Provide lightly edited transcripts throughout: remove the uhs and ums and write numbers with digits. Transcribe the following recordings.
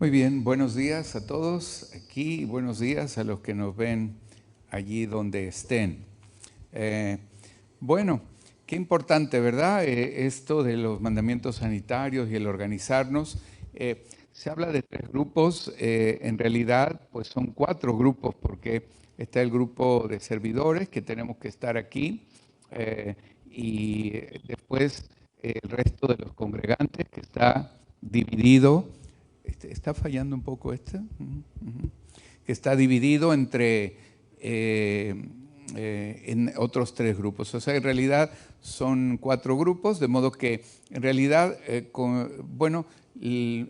Muy bien, buenos días a todos aquí y buenos días a los que nos ven allí donde estén. Bueno, qué importante, ¿verdad? Esto de los mandamientos sanitarios y el organizarnos. Se habla de 3 grupos, en realidad pues son 4 grupos porque está el grupo de servidores que tenemos que estar aquí y después el resto de los congregantes que está dividido. Está fallando un poco que está dividido entre en otros 3 grupos. O sea, en realidad son 4 grupos, de modo que en realidad,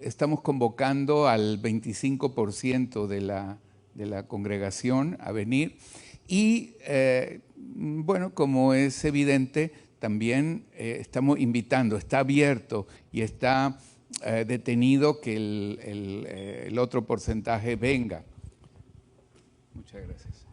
estamos convocando al 25% de la congregación a venir y, como es evidente, también estamos invitando, está abierto y está detenido que el otro porcentaje venga. Muchas gracias.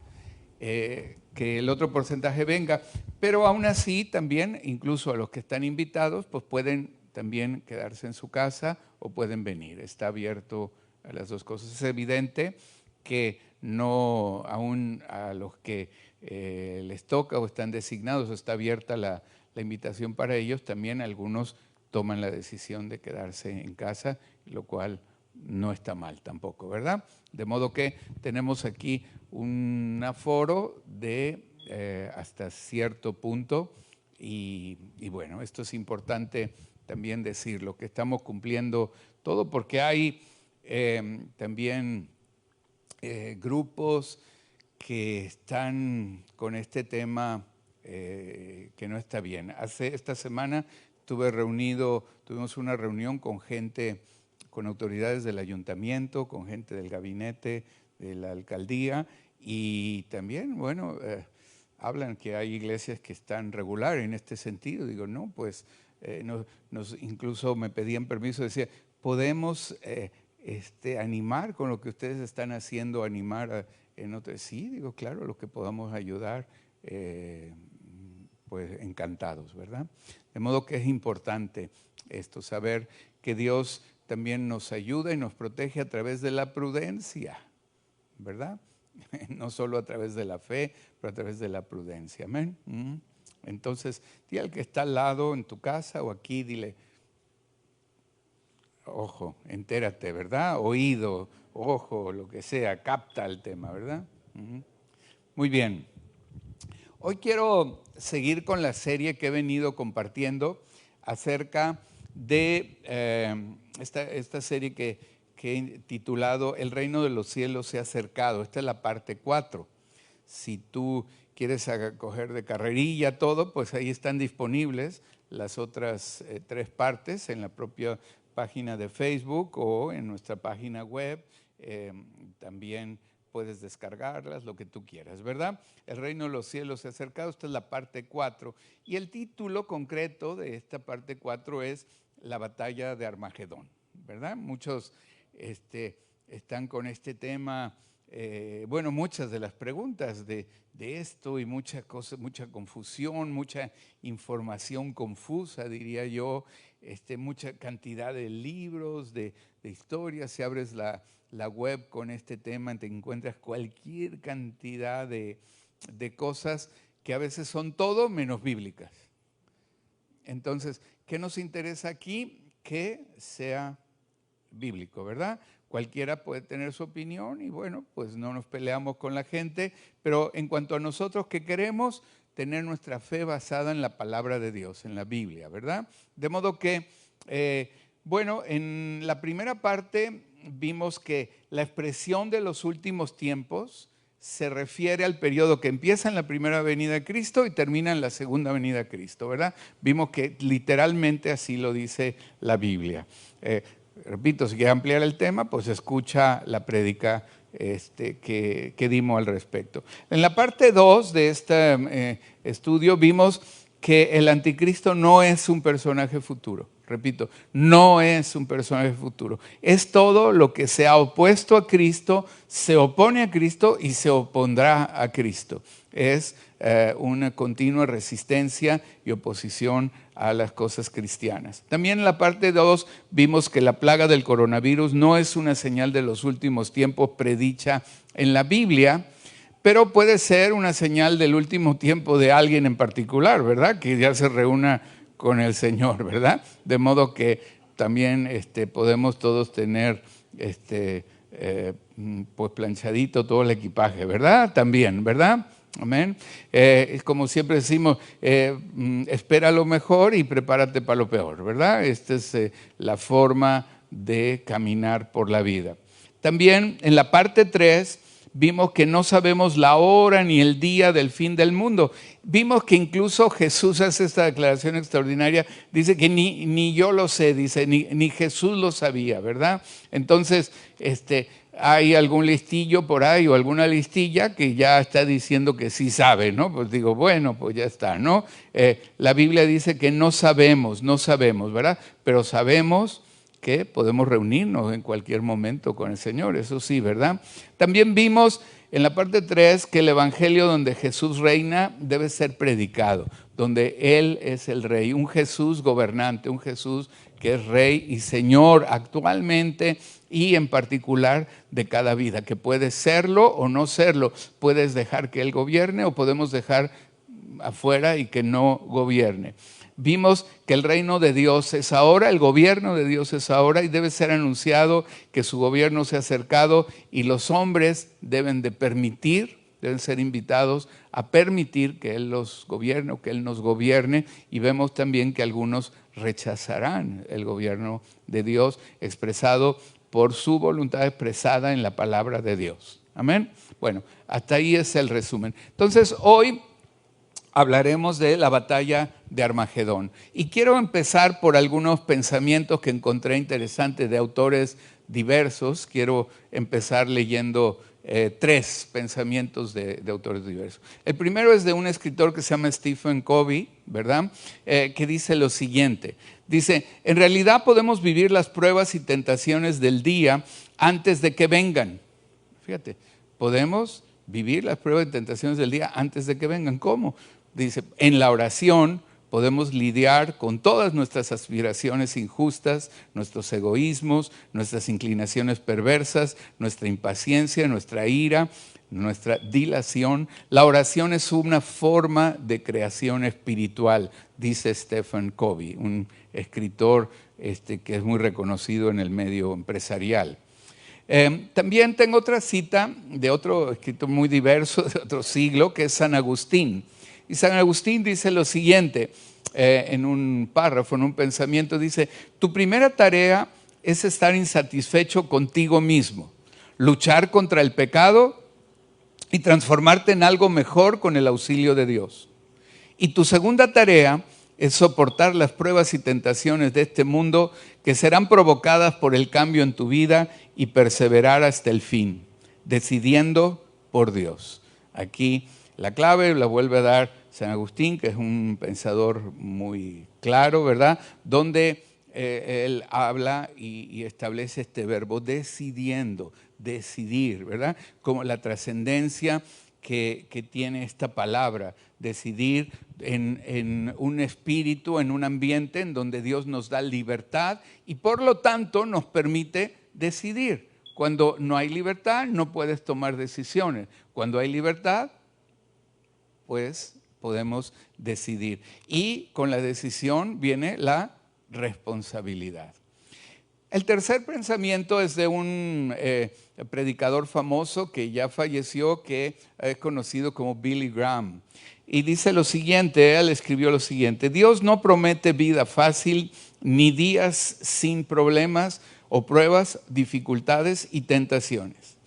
Que el otro porcentaje venga, pero aún así también, incluso a los que están invitados, pues pueden también quedarse en su casa o pueden venir. Está abierto a las 2 cosas. Es evidente que no, aún a los que les toca o están designados, está abierta la invitación para ellos, también algunos toman la decisión de quedarse en casa, lo cual no está mal tampoco, ¿verdad? De modo que tenemos aquí un aforo de hasta cierto punto y bueno, esto es importante también decirlo, que estamos cumpliendo todo porque hay también grupos que están con este tema que no está bien. Esta semana tuvimos una reunión con gente, con autoridades del ayuntamiento, con gente del gabinete de la alcaldía y también, hablan que hay iglesias que están regular en este sentido. Digo, no, pues incluso me pedían permiso, decía, ¿podemos animar con lo que ustedes están haciendo, animar en otros? Sí, digo, claro, lo que podamos ayudar, pues encantados, ¿verdad? De modo que es importante esto, saber que Dios también nos ayuda y nos protege a través de la prudencia, ¿verdad? No solo a través de la fe, pero a través de la prudencia, amén. Entonces, dile al que está al lado en tu casa o aquí, dile, ojo, entérate, ¿verdad? Oído, ojo, lo que sea, capta el tema, ¿verdad? Muy bien. Hoy quiero seguir con la serie que he venido compartiendo acerca de esta serie que he titulado El reino de los cielos se ha acercado. Esta es la parte 4. Si tú quieres coger de carrerilla todo, pues ahí están disponibles las otras 3 partes en la propia página de Facebook o en nuestra página web. También puedes descargarlas, lo que tú quieras, ¿verdad? El reino de los cielos se ha acercado. Esta es la parte 4. Y el título concreto de esta parte 4 es La batalla de Armagedón, ¿verdad? Muchos están con este tema. Muchas de las preguntas de esto y mucha confusión, mucha información confusa, diría yo, mucha cantidad de libros, de historias. Si abres la web con este tema, te encuentras cualquier cantidad de cosas que a veces son todo menos bíblicas. Entonces, ¿qué nos interesa aquí? Que sea bíblico, ¿verdad? Cualquiera puede tener su opinión y pues no nos peleamos con la gente, pero en cuanto a nosotros, ¿qué queremos? Tener nuestra fe basada en la palabra de Dios, en la Biblia, ¿verdad? De modo que, en la primera parte vimos que la expresión de los últimos tiempos se refiere al periodo que empieza en la primera venida de Cristo y termina en la segunda venida de Cristo, ¿verdad? Vimos que literalmente así lo dice la Biblia. Repito, si quieres ampliar el tema, pues escucha la prédica que dimos al respecto. En la parte 2 de este estudio vimos que el anticristo no es un personaje futuro. Repito, no es un personaje futuro. Es todo lo que se ha opuesto a Cristo, se opone a Cristo y se opondrá a Cristo. Es una continua resistencia y oposición a las cosas cristianas. También en la parte 2 vimos que la plaga del coronavirus no es una señal de los últimos tiempos predicha en la Biblia, pero puede ser una señal del último tiempo de alguien en particular, ¿verdad? Que ya se reúna con el Señor, ¿verdad? De modo que también podemos todos tener pues planchadito todo el equipaje, ¿verdad? También, ¿verdad? Amén. Como siempre decimos, espera lo mejor y prepárate para lo peor, ¿verdad? Esta es la forma de caminar por la vida. También en la parte 3 vimos que no sabemos la hora ni el día del fin del mundo. Vimos que incluso Jesús hace esta declaración extraordinaria, dice que ni yo lo sé, dice, ni Jesús lo sabía, ¿verdad? Entonces, hay algún listillo por ahí o alguna listilla que ya está diciendo que sí sabe, ¿no? Pues digo, bueno, pues ya está, ¿no? La Biblia dice que no sabemos, ¿verdad? Pero sabemos que podemos reunirnos en cualquier momento con el Señor, eso sí, ¿verdad? También vimos en la parte 3 que el evangelio donde Jesús reina debe ser predicado, donde Él es el rey, un Jesús gobernante, un Jesús que es rey y Señor actualmente y en particular de cada vida, que puede serlo o no serlo. Puedes dejar que Él gobierne o podemos dejar afuera y que no gobierne. Vimos que el reino de Dios es ahora, el gobierno de Dios es ahora y debe ser anunciado que su gobierno se ha acercado y los hombres deben de permitir, deben ser invitados a permitir que Él los gobierne o que Él nos gobierne, y vemos también que algunos rechazarán el gobierno de Dios expresado por su voluntad expresada en la palabra de Dios. Amén. Bueno, hasta ahí es el resumen. Entonces hoy hablaremos de la batalla de Armagedón. Y quiero empezar por algunos pensamientos que encontré interesantes de autores diversos. Quiero empezar leyendo 3 pensamientos de autores diversos. El primero es de un escritor que se llama Stephen Covey, ¿verdad? Que dice lo siguiente. Dice, en realidad podemos vivir las pruebas y tentaciones del día antes de que vengan. Fíjate, podemos vivir las pruebas y tentaciones del día antes de que vengan. ¿Cómo? Dice, en la oración podemos lidiar con todas nuestras aspiraciones injustas, nuestros egoísmos, nuestras inclinaciones perversas, nuestra impaciencia, nuestra ira, nuestra dilación. La oración es una forma de creación espiritual, dice Stephen Covey, un escritor que es muy reconocido en el medio empresarial. También tengo otra cita de otro escritor muy diverso, de otro siglo, que es San Agustín. Y San Agustín dice lo siguiente, en un párrafo, en un pensamiento, dice, tu primera tarea es estar insatisfecho contigo mismo, luchar contra el pecado y transformarte en algo mejor con el auxilio de Dios. Y tu segunda tarea es soportar las pruebas y tentaciones de este mundo que serán provocadas por el cambio en tu vida y perseverar hasta el fin, decidiendo por Dios. Aquí la clave la vuelve a dar San Agustín, que es un pensador muy claro, ¿verdad? Donde él habla y establece este verbo, decidiendo, decidir, ¿verdad? Como la trascendencia que tiene esta palabra, decidir en un espíritu, en un ambiente en donde Dios nos da libertad y por lo tanto nos permite decidir. Cuando no hay libertad, no puedes tomar decisiones. Cuando hay libertad, pues podemos decidir. Y con la decisión viene la responsabilidad. El tercer pensamiento es de un predicador famoso que ya falleció, que es conocido como Billy Graham. Y dice lo siguiente, él escribió lo siguiente: Dios no promete vida fácil, ni días sin problemas o pruebas, dificultades y tentaciones.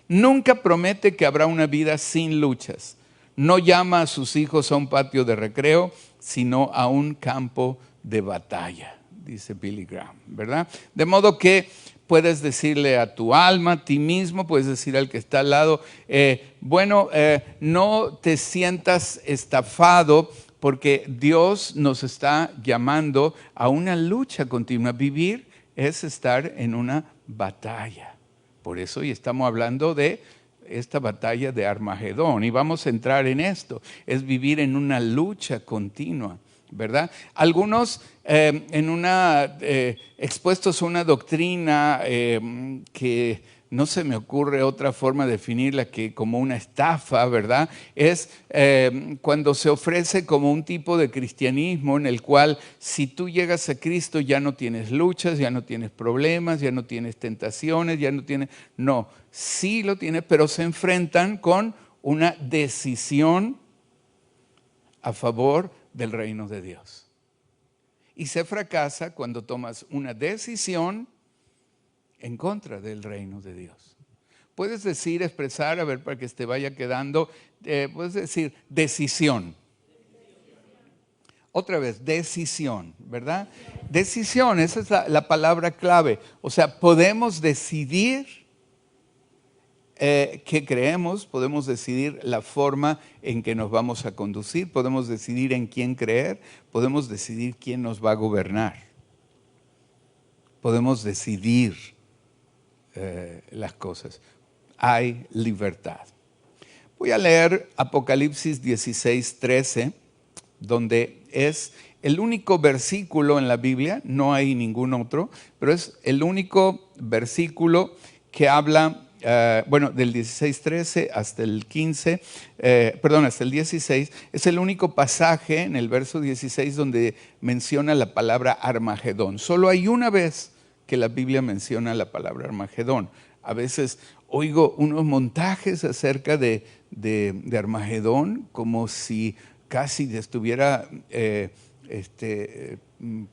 Nunca promete que habrá una vida sin luchas. No llama a sus hijos a un patio de recreo, sino a un campo de batalla, dice Billy Graham, ¿verdad? De modo que puedes decirle a tu alma, a ti mismo, puedes decir al que está al lado, no te sientas estafado porque Dios nos está llamando a una lucha continua. Vivir es estar en una batalla. Por eso hoy estamos hablando de esta batalla de Armagedón. Y vamos a entrar en esto. Es vivir en una lucha continua, ¿verdad? Algunos expuestos a una doctrina que no se me ocurre otra forma de definirla que como una estafa, ¿verdad? Es cuando se ofrece como un tipo de cristianismo en el cual si tú llegas a Cristo ya no tienes luchas, ya no tienes problemas, ya no tienes tentaciones, ya no tienes... No, sí lo tienes, pero se enfrentan con una decisión a favor del reino de Dios. Y se fracasa cuando tomas una decisión en contra del reino de Dios. Puedes decir, expresar, a ver, para que te vaya quedando, puedes decir decisión. Otra vez, decisión, ¿verdad? Decisión, esa es la palabra clave. O sea, podemos decidir qué creemos, podemos decidir la forma en que nos vamos a conducir, podemos decidir en quién creer, podemos decidir quién nos va a gobernar. Podemos decidir las cosas. Hay libertad. Voy a leer Apocalipsis 16:13, donde es el único versículo en la Biblia, no hay ningún otro, pero es el único versículo que habla, del 16:13 hasta el 15, hasta el 16, es el único pasaje en el verso 16 donde menciona la palabra Armagedón. Solo hay una vez que la Biblia menciona la palabra Armagedón. A veces oigo unos montajes acerca de Armagedón como si casi estuviera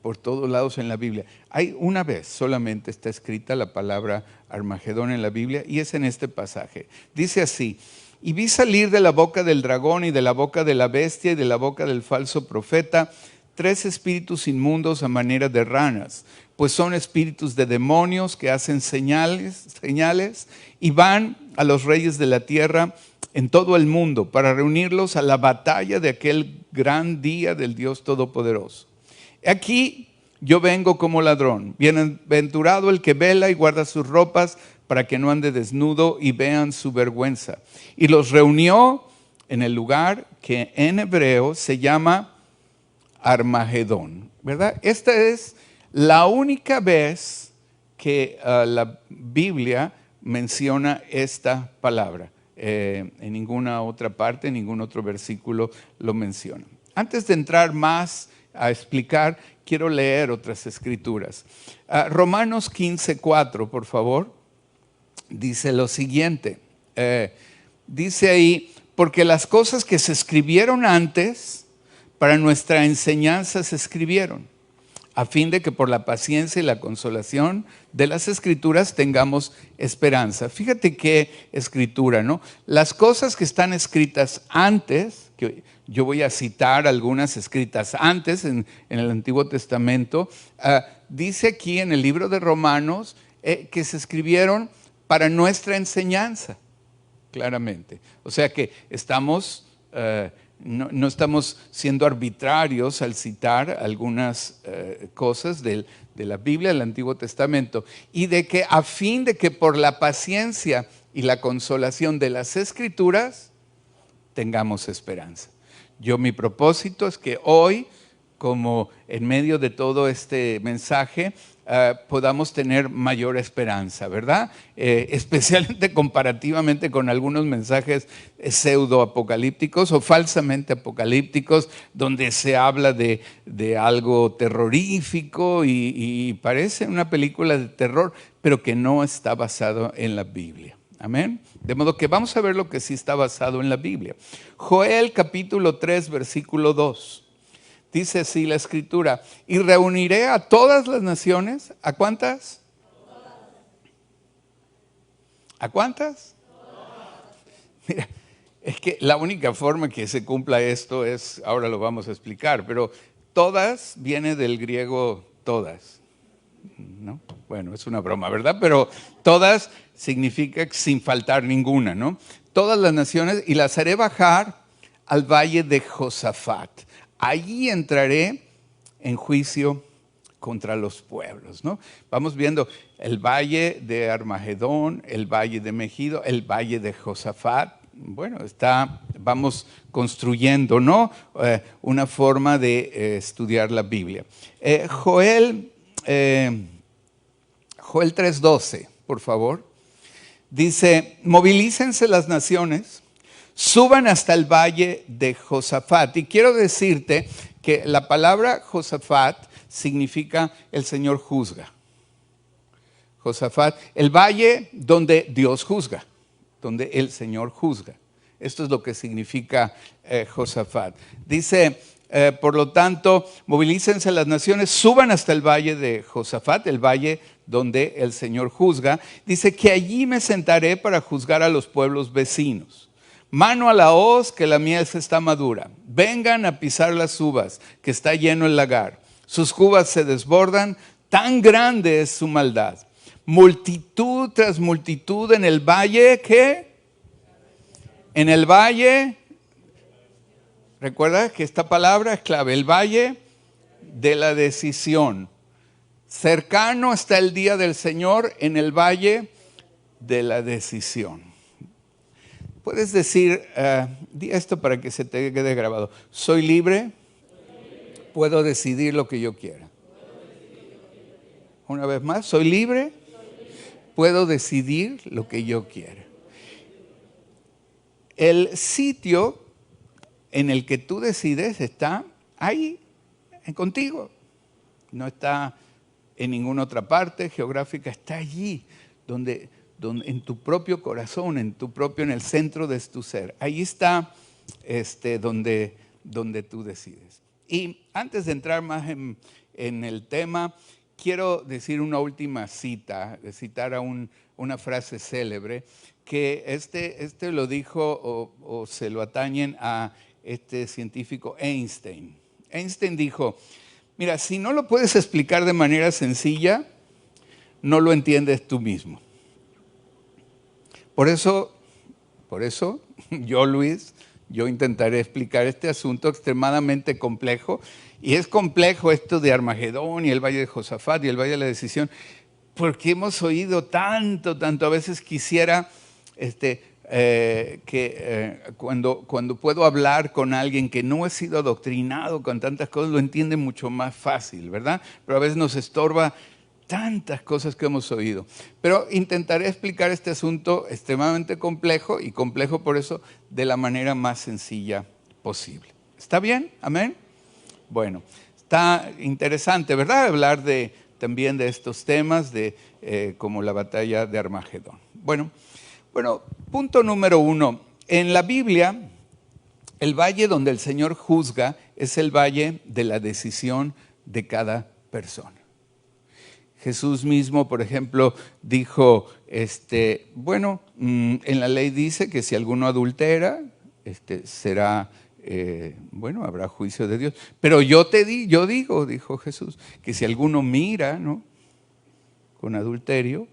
por todos lados en la Biblia. Hay una vez solamente está escrita la palabra Armagedón en la Biblia y es en este pasaje. Dice así: y vi salir de la boca del dragón y de la boca de la bestia y de la boca del falso profeta 3 espíritus inmundos a manera de ranas, pues son espíritus de demonios que hacen señales y van a los reyes de la tierra en todo el mundo para reunirlos a la batalla de aquel gran día del Dios Todopoderoso. Aquí yo vengo como ladrón. Bienaventurado el que vela y guarda sus ropas para que no ande desnudo y vean su vergüenza. Y los reunió en el lugar que en hebreo se llama Armagedón, ¿verdad? Esta es la única vez que la Biblia menciona esta palabra. En ninguna otra parte, en ningún otro versículo lo menciona. Antes de entrar más a explicar, quiero leer otras escrituras. Romanos 15:4, por favor, dice lo siguiente. Dice ahí, porque las cosas que se escribieron antes, para nuestra enseñanza se escribieron, a fin de que por la paciencia y la consolación de las Escrituras tengamos esperanza. Fíjate qué escritura, ¿no? Las cosas que están escritas antes, que yo voy a citar algunas escritas antes en el Antiguo Testamento, dice aquí en el libro de Romanos que se escribieron para nuestra enseñanza, claramente. O sea que estamos... No estamos siendo arbitrarios al citar algunas cosas de la Biblia, del Antiguo Testamento, y de que a fin de que por la paciencia y la consolación de las Escrituras tengamos esperanza. Mi propósito es que hoy, como en medio de todo este mensaje, podamos tener mayor esperanza, ¿verdad? Especialmente comparativamente con algunos mensajes pseudo-apocalípticos o falsamente apocalípticos, donde se habla de algo terrorífico y parece una película de terror, pero que no está basado en la Biblia. Amén. De modo que vamos a ver lo que sí está basado en la Biblia. Joel capítulo 3, versículo 2. Dice así la escritura: y reuniré a todas las naciones. ¿A cuántas? ¿A cuántas? Mira, es que la única forma que se cumpla esto es, ahora lo vamos a explicar, pero todas viene del griego todas, ¿no? Bueno, es una broma, ¿verdad? Pero todas significa sin faltar ninguna, ¿no? Todas las naciones, y las haré bajar al valle de Josafat. Allí entraré en juicio contra los pueblos, ¿no? Vamos viendo el valle de Armagedón, el valle de Megido, el valle de Josafat. Bueno, vamos construyendo, ¿no? Una forma de estudiar la Biblia. Joel 3:12, por favor. Dice, movilícense las naciones, suban hasta el valle de Josafat. Y quiero decirte que la palabra Josafat significa el Señor juzga. Josafat, el valle donde Dios juzga, donde el Señor juzga. Esto es lo que significa Josafat. Dice, por lo tanto, movilícense las naciones, suban hasta el valle de Josafat, el valle donde el Señor juzga. Dice que allí me sentaré para juzgar a los pueblos vecinos. Mano a la hoz, que la miel está madura. Vengan a pisar las uvas, que está lleno el lagar. Sus cubas se desbordan, tan grande es su maldad. Multitud tras multitud en el valle, ¿qué? En el valle, recuerda que esta palabra es clave, el valle de la decisión. Cercano está el día del Señor en el valle de la decisión. Puedes decir, di esto para que se te quede grabado. Soy libre, puedo decidir lo que yo quiera. Una vez más, soy libre, puedo decidir lo que yo quiera. El sitio en el que tú decides está ahí, contigo. No está en ninguna otra parte geográfica, está allí, donde en tu propio corazón, en el centro de tu ser. Ahí está donde tú decides. Y antes de entrar más en el tema, quiero decir una última cita, citar a una frase célebre, que este lo dijo o se lo atañen a este científico Einstein. Einstein dijo, mira, si no lo puedes explicar de manera sencilla, no lo entiendes tú mismo. Por eso, yo intentaré explicar este asunto extremadamente complejo. Y es complejo esto de Armagedón y el valle de Josafat y el valle de la decisión, porque hemos oído tanto, a veces quisiera cuando puedo hablar con alguien que no ha sido adoctrinado con tantas cosas, lo entiende mucho más fácil, ¿verdad? Pero a veces nos estorba tantas cosas que hemos oído. Pero intentaré explicar este asunto extremadamente complejo, y complejo por eso, de la manera más sencilla posible. ¿Está bien? ¿Amén? Bueno, está interesante, ¿verdad? Hablar también de estos temas, como la batalla de Armagedón. Bueno, punto número 1. En la Biblia, el valle donde el Señor juzga es el valle de la decisión de cada persona. Jesús mismo, por ejemplo, dijo, en la ley dice que si alguno adultera, será, habrá juicio de Dios. Pero yo digo, dijo Jesús, que si alguno mira, ¿no?, con adulterio,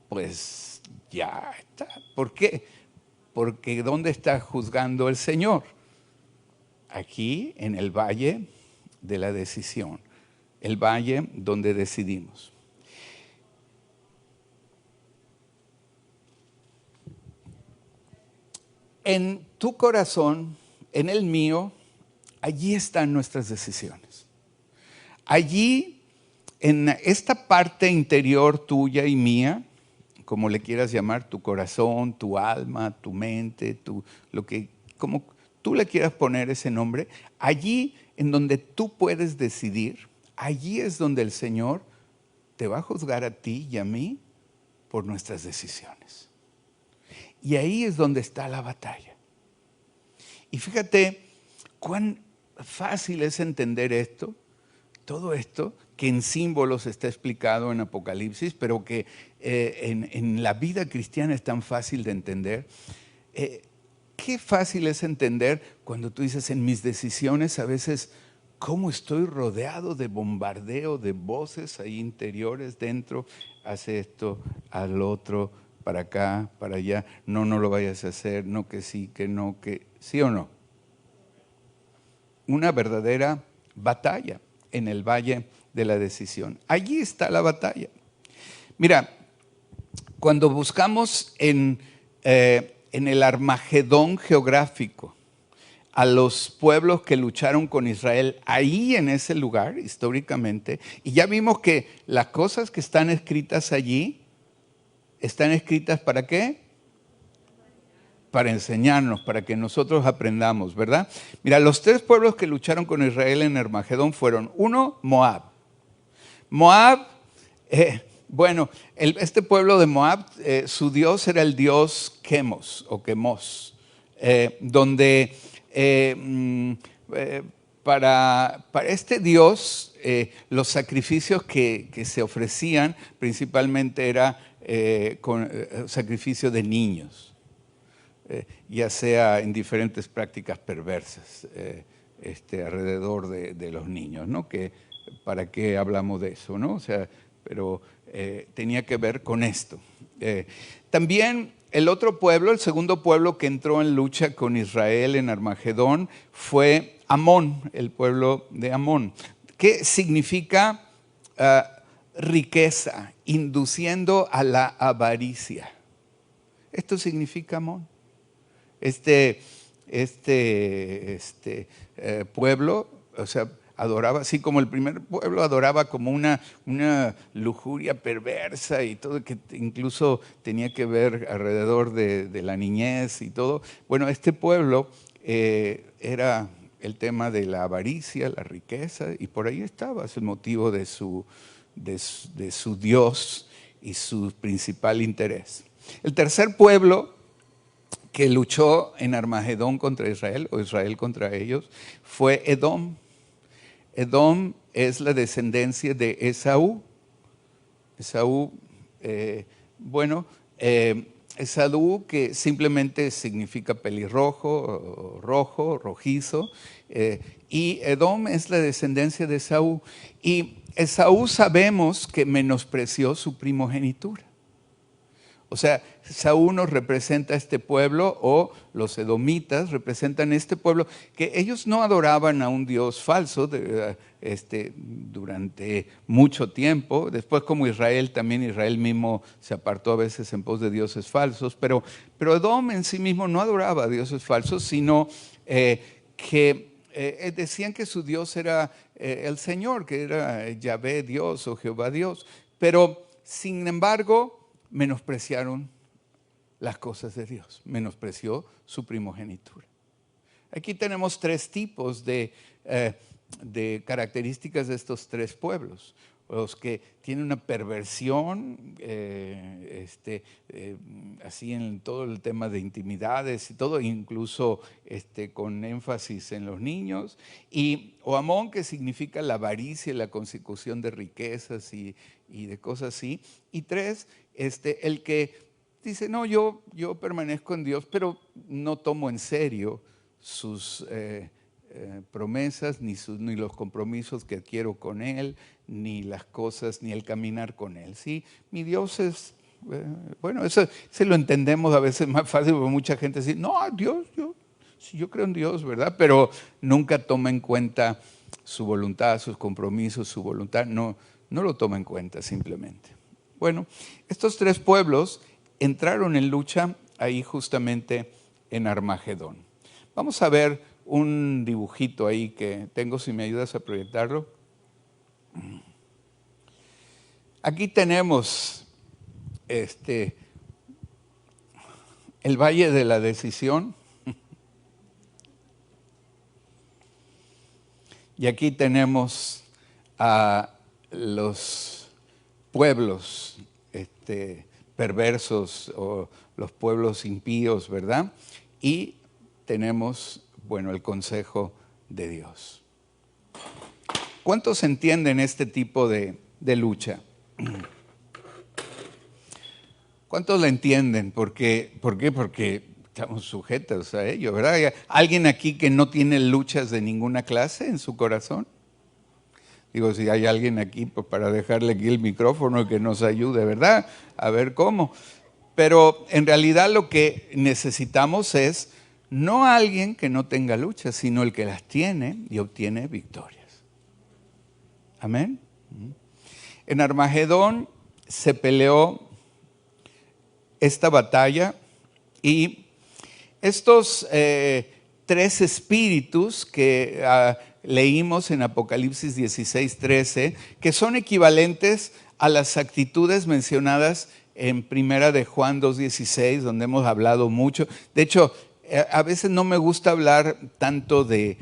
pues ya está. ¿Por qué? Porque ¿dónde está juzgando el Señor? Aquí, en el valle de la decisión. El valle donde decidimos. En tu corazón, en el mío, allí están nuestras decisiones. Allí, en esta parte interior tuya y mía, como le quieras llamar, tu corazón, tu alma, tu mente, como tú le quieras poner ese nombre, allí en donde tú puedes decidir, allí es donde el Señor te va a juzgar a ti y a mí por nuestras decisiones. Y ahí es donde está la batalla. Y fíjate cuán fácil es entender esto, todo esto que en símbolos está explicado en Apocalipsis, pero que en la vida cristiana es tan fácil de entender. Qué fácil es entender cuando tú dices, en mis decisiones a veces, cómo estoy rodeado de bombardeo de voces ahí interiores dentro, hace esto, al otro, para acá, para allá, no lo vayas a hacer, no que sí, que no, que sí o no. Una verdadera batalla. en el Valle de la Decisión. Allí está la batalla. Mira, cuando buscamos en el Armagedón geográfico a los pueblos que lucharon con Israel, ahí en ese lugar, históricamente, y ya vimos que las cosas que están escritas allí, están escritas ¿para qué? Para enseñarnos, para que nosotros aprendamos, ¿verdad? Mira, los 3 pueblos que lucharon con Israel en Armagedón fueron, 1, Moab. Moab, este pueblo de Moab, su dios era el dios Chemos o Chemos, donde para este dios los sacrificios que se ofrecían principalmente era sacrificio de niños, ya sea en diferentes prácticas perversas alrededor de los niños, ¿no? ¿Para qué hablamos de eso, no? O sea, pero tenía que ver con esto. También el otro pueblo, el segundo pueblo que entró en lucha con Israel en Armagedón fue Amón, el pueblo de Amón, que significa riqueza, induciendo a la avaricia. Esto significa Amón. Pueblo, o sea, adoraba, así como el primer pueblo adoraba como una lujuria perversa y todo, que incluso tenía que ver alrededor de la niñez y todo. Bueno, este pueblo era el tema de la avaricia, la riqueza, y por ahí estaba, es el motivo de su Dios y su principal interés. El tercer pueblo que luchó en Armagedón contra Israel, o Israel contra ellos, fue Edom. Edom es la descendencia de Esaú. Esaú, Esaú que simplemente significa pelirrojo, rojo, rojizo, y Edom es la descendencia de Esaú. Y Esaú sabemos que menospreció su primogenitura. O sea, Esaú nos representa a este pueblo, o los edomitas representan este pueblo, que ellos no adoraban a un dios falso durante mucho tiempo. Después, como Israel, también Israel mismo se apartó a veces en pos de dioses falsos, pero Edom en sí mismo no adoraba a dioses falsos, sino que decían que su Dios era el Señor, que era Yahvé Dios o Jehová Dios, pero sin embargo menospreciaron las cosas de Dios, menospreció su primogenitura. Aquí tenemos 3 tipos de características de estos 3 pueblos. Los que tienen una perversión, así en todo el tema de intimidades y todo, incluso con énfasis en los niños. O Amón, que significa la avaricia, la consecución de riquezas y de cosas así. Y 3, el que dice, no, yo permanezco en Dios, pero no tomo en serio sus promesas, ni los compromisos que adquiero con Él, ni las cosas, ni el caminar con Él. ¿Sí? Mi Dios es, eso se lo entendemos a veces más fácil, porque mucha gente dice, no, Dios, yo creo en Dios, ¿verdad? Pero nunca toma en cuenta su voluntad, sus compromisos, su voluntad, no lo toma en cuenta simplemente. Bueno, estos 3 pueblos entraron en lucha ahí justamente en Armagedón. Vamos a ver un dibujito ahí que tengo, si me ayudas a proyectarlo. Aquí tenemos el Valle de la Decisión. Y aquí tenemos a los pueblos perversos, o los pueblos impíos, ¿verdad? Y tenemos, el consejo de Dios. ¿Cuántos entienden este tipo de lucha? ¿Cuántos la entienden? ¿Por qué? Porque estamos sujetos a ello, ¿verdad? ¿Hay alguien aquí que no tiene luchas de ninguna clase en su corazón? Digo, si hay alguien aquí, pues para dejarle aquí el micrófono que nos ayude, ¿verdad? A ver cómo. Pero en realidad lo que necesitamos es no alguien que no tenga luchas, sino el que las tiene y obtiene victorias. Amén. En Armagedón se peleó esta batalla y estos tres espíritus que leímos en Apocalipsis 16:13, que son equivalentes a las actitudes mencionadas en Primera de Juan 2:16, donde hemos hablado mucho. De hecho, a veces no me gusta hablar tanto de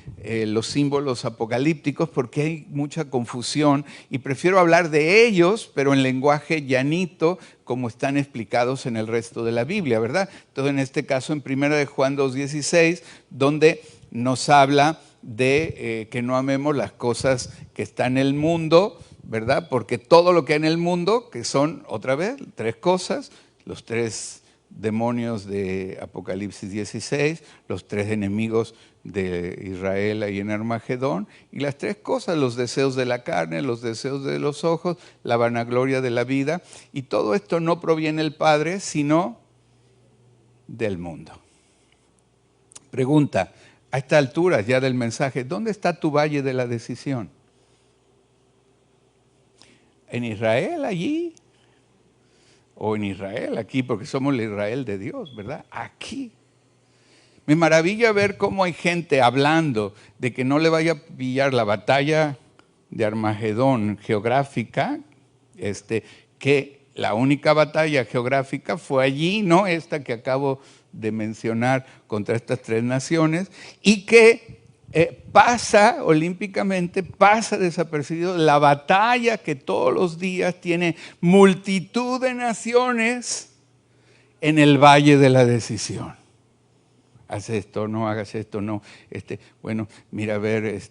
los símbolos apocalípticos porque hay mucha confusión y prefiero hablar de ellos, pero en lenguaje llanito, como están explicados en el resto de la Biblia, ¿verdad? Entonces, en este caso, en Primera de Juan 2:16, donde nos habla de que no amemos las cosas que están en el mundo, ¿verdad? Porque todo lo que hay en el mundo, que son, otra vez, tres cosas, los tres demonios de Apocalipsis 16, los tres enemigos de Israel ahí en Armagedón, y las tres cosas, los deseos de la carne, los deseos de los ojos, la vanagloria de la vida, y todo esto no proviene del Padre, sino del mundo. Pregunta, a esta altura ya del mensaje, ¿dónde está tu valle de la decisión? ¿En Israel allí? ¿O en Israel aquí? Porque somos el Israel de Dios, ¿verdad? Aquí. Me maravilla ver cómo hay gente hablando de que no le vaya a pillar la batalla de Armagedón geográfica, que la única batalla geográfica fue allí, no esta que acabo de mencionar contra estas tres naciones, y que pasa olímpicamente, pasa desapercibido la batalla que todos los días tiene multitud de naciones en el valle de la decisión. Haz esto, no hagas esto, no. Bueno, mira, a ver,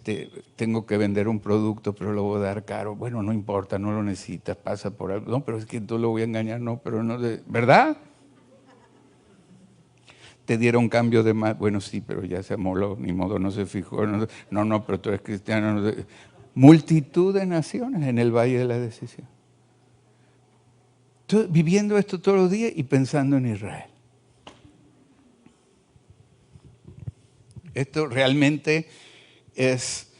tengo que vender un producto, pero lo voy a dar caro. Bueno, no importa, no lo necesitas, pasa por algo. No, pero es que tú lo voy a engañar, no, pero no, ¿verdad? Te dieron cambio de más. Bueno, sí, pero ya se amoló, ni modo, no se fijó. No, pero tú eres cristiano. No. Multitud de naciones en el valle de la decisión. Viviendo esto todos los días y pensando en Israel. Esto realmente es...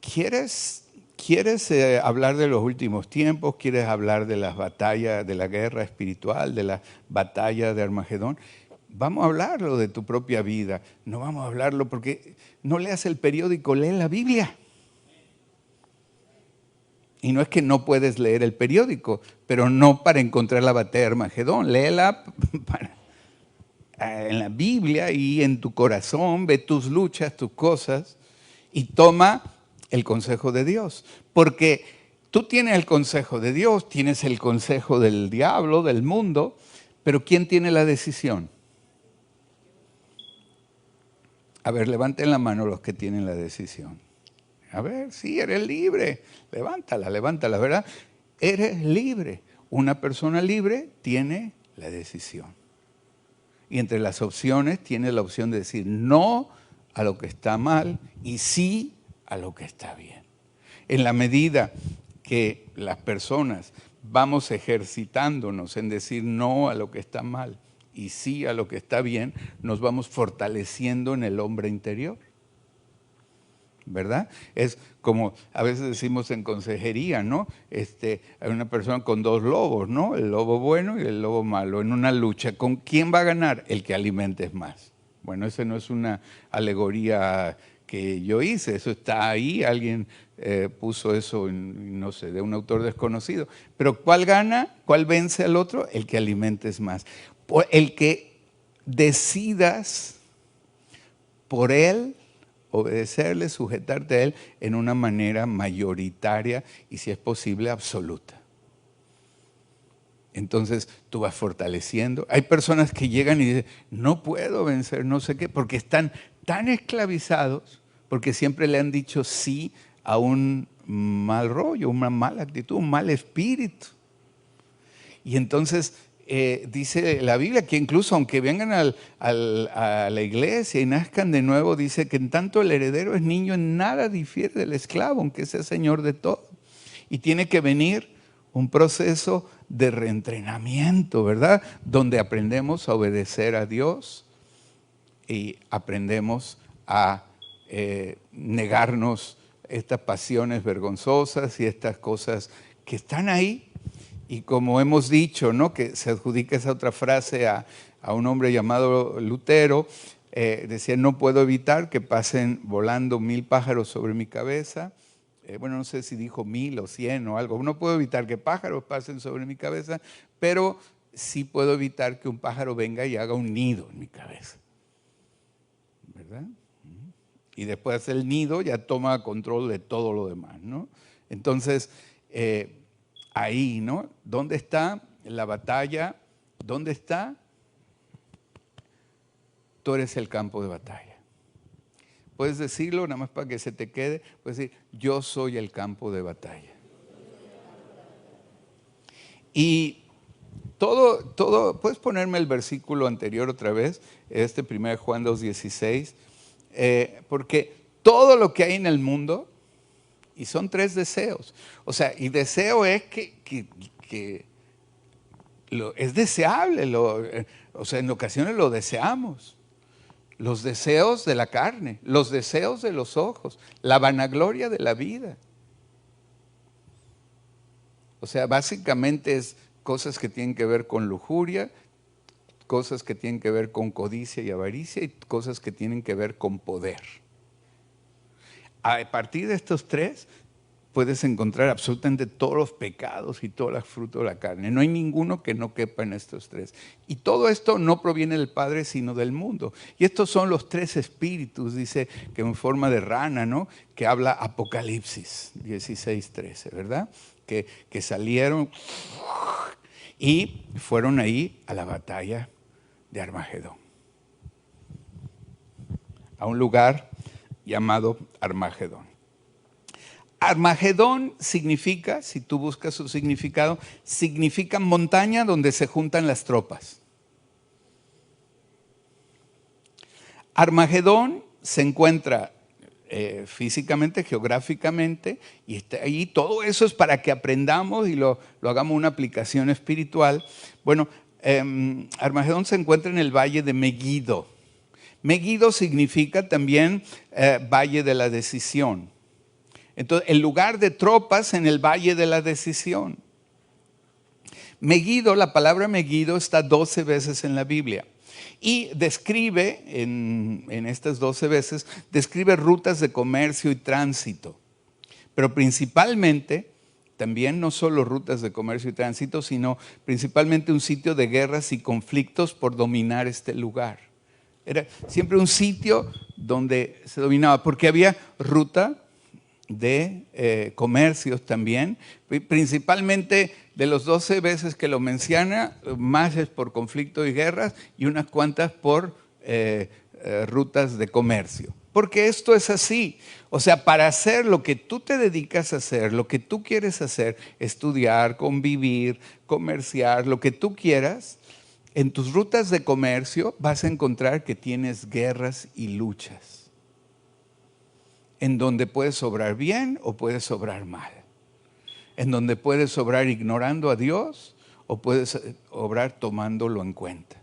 ¿Quieres hablar de los últimos tiempos? ¿Quieres hablar de las batallas, de la guerra espiritual, de la batalla de Armagedón? Vamos a hablarlo de tu propia vida. No vamos a hablarlo porque no leas el periódico, lee la Biblia. Y no es que no puedes leer el periódico, pero no para encontrar la batalla de Armagedón. Léela en la Biblia y en tu corazón, ve tus luchas, tus cosas y toma el consejo de Dios. Porque tú tienes el consejo de Dios, tienes el consejo del diablo, del mundo, pero ¿quién tiene la decisión? A ver, levanten la mano los que tienen la decisión. A ver, sí, eres libre. Levántala, ¿verdad? Eres libre. Una persona libre tiene la decisión. Y entre las opciones tiene la opción de decir no a lo que está mal y sí a lo que está bien. En la medida que las personas vamos ejercitándonos en decir no a lo que está mal y sí a lo que está bien, nos vamos fortaleciendo en el hombre interior. ¿Verdad? Es como a veces decimos en consejería, ¿no? Hay una persona con dos lobos, ¿no? El lobo bueno y el lobo malo, en una lucha. ¿Con quién va a ganar? El que alimentes más. Bueno, esa no es una alegoría que yo hice, eso está ahí, alguien puso eso, no sé, de un autor desconocido. Pero ¿cuál gana? ¿Cuál vence al otro? El que alimentes más. El que decidas por él, obedecerle, sujetarte a él en una manera mayoritaria y, si es posible, absoluta. Entonces tú vas fortaleciendo. Hay personas que llegan y dicen, no puedo vencer, no sé qué, porque están tan esclavizados, porque siempre le han dicho sí a un mal rollo, una mala actitud, un mal espíritu. Y entonces dice la Biblia que incluso aunque vengan a la iglesia y nazcan de nuevo, dice que en tanto el heredero es niño, en nada difiere del esclavo, aunque sea señor de todo. Y tiene que venir un proceso de reentrenamiento, ¿verdad? Donde aprendemos a obedecer a Dios y aprendemos a negarnos estas pasiones vergonzosas y estas cosas que están ahí. Y como hemos dicho, ¿no?, que se adjudica esa otra frase a un hombre llamado Lutero, decía, no puedo evitar que pasen volando 1000 pájaros sobre mi cabeza. Bueno, no sé si dijo 1000 o 100 o algo. No puedo evitar que pájaros pasen sobre mi cabeza, pero sí puedo evitar que un pájaro venga y haga un nido en mi cabeza. ¿Verdad? Y después el nido ya toma control de todo lo demás, ¿no? Entonces, ahí, ¿no? ¿Dónde está la batalla? ¿Dónde está? Tú eres el campo de batalla. Puedes decirlo, nada más para que se te quede, puedes decir, yo soy el campo de batalla. Y todo, puedes ponerme el versículo anterior otra vez, 1 Juan 2:16, porque todo lo que hay en el mundo, y son 3 deseos, o sea, y deseo es que es deseable, o sea, en ocasiones lo deseamos. Los deseos de la carne, los deseos de los ojos, la vanagloria de la vida. O sea, básicamente es cosas que tienen que ver con lujuria, cosas que tienen que ver con codicia y avaricia y cosas que tienen que ver con poder. A partir de estos 3 puedes encontrar absolutamente todos los pecados y todos los frutos de la carne. No hay ninguno que no quepa en estos 3. Y todo esto no proviene del Padre, sino del mundo. Y estos son los 3 espíritus, dice, que en forma de rana, ¿no?, que habla Apocalipsis 16:13, ¿verdad? Que salieron y fueron ahí a la batalla de Armagedón. A un lugar llamado Armagedón. Armagedón significa, si tú buscas su significado, significa montaña donde se juntan las tropas. Armagedón se encuentra físicamente, geográficamente, y está ahí. Todo eso es para que aprendamos y lo hagamos una aplicación espiritual. Bueno, Armagedón se encuentra en el valle de Megiddo. Megiddo significa también valle de la decisión. Entonces, el lugar de tropas en el valle de la decisión. Megiddo, la palabra Megiddo está 12 veces en la Biblia. Y describe, en estas 12 veces, describe rutas de comercio y tránsito. Pero principalmente, también no solo rutas de comercio y tránsito, sino principalmente un sitio de guerras y conflictos por dominar este lugar. Era siempre un sitio donde se dominaba, porque había ruta de comercios también, principalmente de los 12 veces que lo menciona, más es por conflicto y guerras y unas cuantas por rutas de comercio. Porque esto es así, o sea, para hacer lo que tú te dedicas a hacer, lo que tú quieres hacer, estudiar, convivir, comerciar, lo que tú quieras, en tus rutas de comercio vas a encontrar que tienes guerras y luchas, en donde puedes obrar bien o puedes obrar mal, en donde puedes obrar ignorando a Dios o puedes obrar tomándolo en cuenta,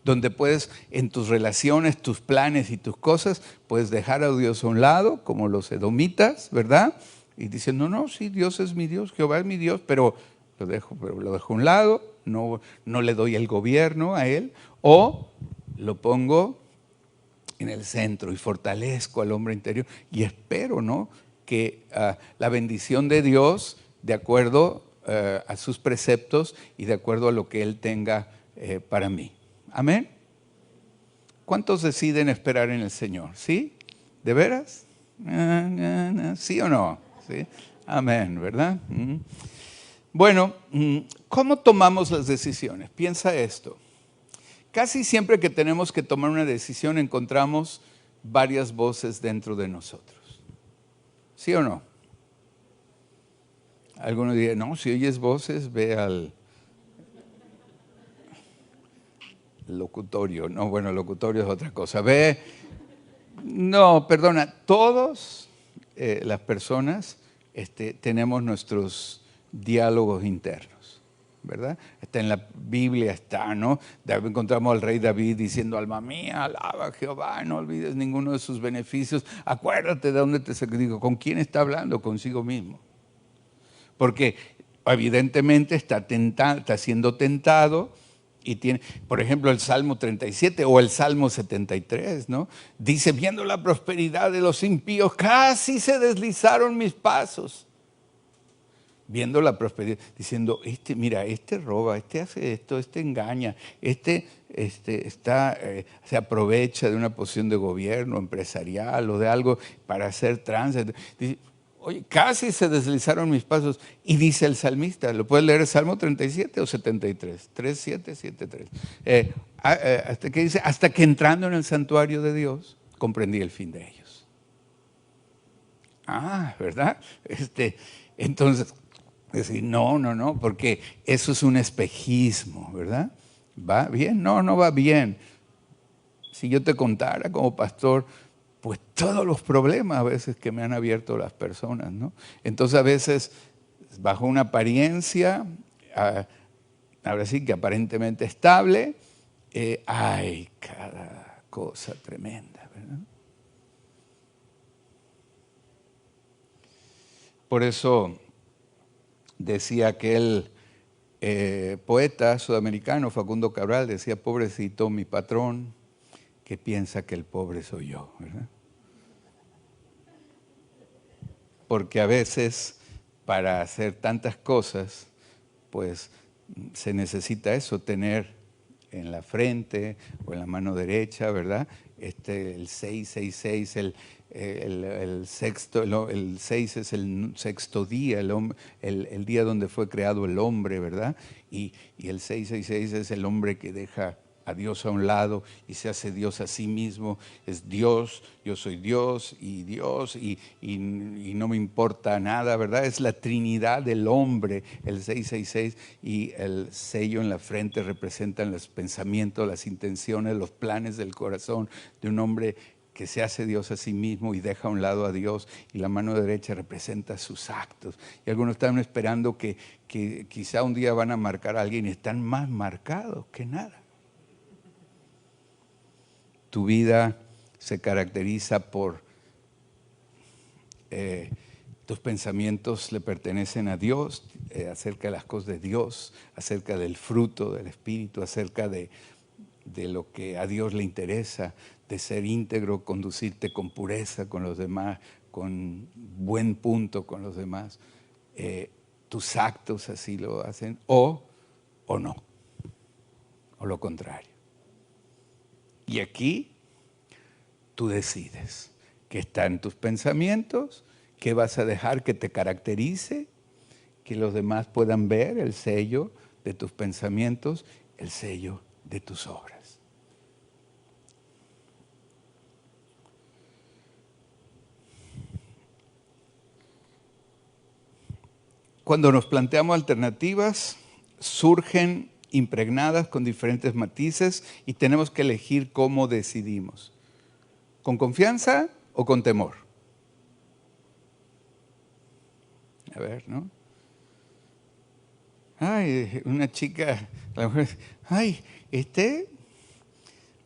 donde puedes en tus relaciones, tus planes y tus cosas, puedes dejar a Dios a un lado, como los edomitas, ¿verdad? Y dicen, no, sí, Dios es mi Dios, Jehová es mi Dios, pero lo dejo a un lado, no le doy el gobierno a Él, o lo pongo en el centro y fortalezco al hombre interior y espero, ¿no?, que la bendición de Dios, de acuerdo a sus preceptos y de acuerdo a lo que Él tenga para mí. Amén. ¿Cuántos deciden esperar en el Señor? ¿Sí? ¿De veras? ¿Sí o no? ¿Sí? Amén, ¿verdad? Bueno, ¿cómo tomamos las decisiones? Piensa esto. Casi siempre que tenemos que tomar una decisión encontramos varias voces dentro de nosotros. ¿Sí o no? Algunos dirán, no, si oyes voces, ve al locutorio. No, bueno, el locutorio es otra cosa. Todos las personas tenemos nuestros diálogos internos, ¿verdad? Está en la Biblia, está, ¿no? Encontramos al rey David diciendo, alma mía, alaba a Jehová, no olvides ninguno de sus beneficios, acuérdate de dónde te sacó. Digo, ¿con quién está hablando? Consigo mismo. Porque evidentemente está siendo tentado y tiene, por ejemplo, el Salmo 37 o el Salmo 73, ¿no? Dice, viendo la prosperidad de los impíos, casi se deslizaron mis pasos. Viendo la prosperidad, diciendo, mira, este roba, este hace esto, este engaña, se aprovecha de una posición de gobierno empresarial o de algo para hacer trance. Dice, oye, casi se deslizaron mis pasos. Y dice el salmista, lo puedes leer el Salmo 37 o 73, 37, 73. Hasta que dice, hasta que entrando en el santuario de Dios, comprendí el fin de ellos. ¿Verdad? Entonces, decir, no, porque eso es un espejismo, ¿verdad? ¿Va bien? No va bien. Si yo te contara como pastor, pues todos los problemas a veces que me han abierto las personas, ¿no? Entonces a veces, bajo una apariencia, ahora sí que aparentemente estable, hay cada cosa tremenda, ¿verdad? Por eso decía aquel poeta sudamericano, Facundo Cabral, decía, pobrecito mi patrón, que piensa que el pobre soy yo, ¿verdad? Porque a veces para hacer tantas cosas, pues se necesita eso, tener en la frente o en la mano derecha, ¿verdad? El 666, el sexto, el 6 es el sexto día, el día donde fue creado el hombre, ¿verdad? Y el 666 es el hombre que deja a Dios a un lado y se hace Dios a sí mismo. Es Dios, yo soy Dios y no me importa nada, ¿verdad? Es la Trinidad del hombre, el 666, y el sello en la frente representan los pensamientos, las intenciones, los planes del corazón de un hombre que se hace Dios a sí mismo y deja a un lado a Dios, y la mano derecha representa sus actos. Y algunos están esperando que quizá un día van a marcar a alguien y están más marcados que nada. Tu vida se caracteriza por tus pensamientos le pertenecen a Dios, acerca de las cosas de Dios, acerca del fruto del Espíritu, acerca de lo que a Dios le interesa, de ser íntegro, conducirte con pureza con los demás, con buen punto con los demás. Tus actos así lo hacen, o no, o lo contrario. Y aquí tú decides qué está en tus pensamientos, qué vas a dejar que te caracterice, que los demás puedan ver el sello de tus pensamientos, el sello de tus obras. Cuando nos planteamos alternativas, surgen impregnadas con diferentes matices y tenemos que elegir cómo decidimos. ¿Con confianza o con temor? A ver, ¿no? Ay, una chica, a lo mejor, ay,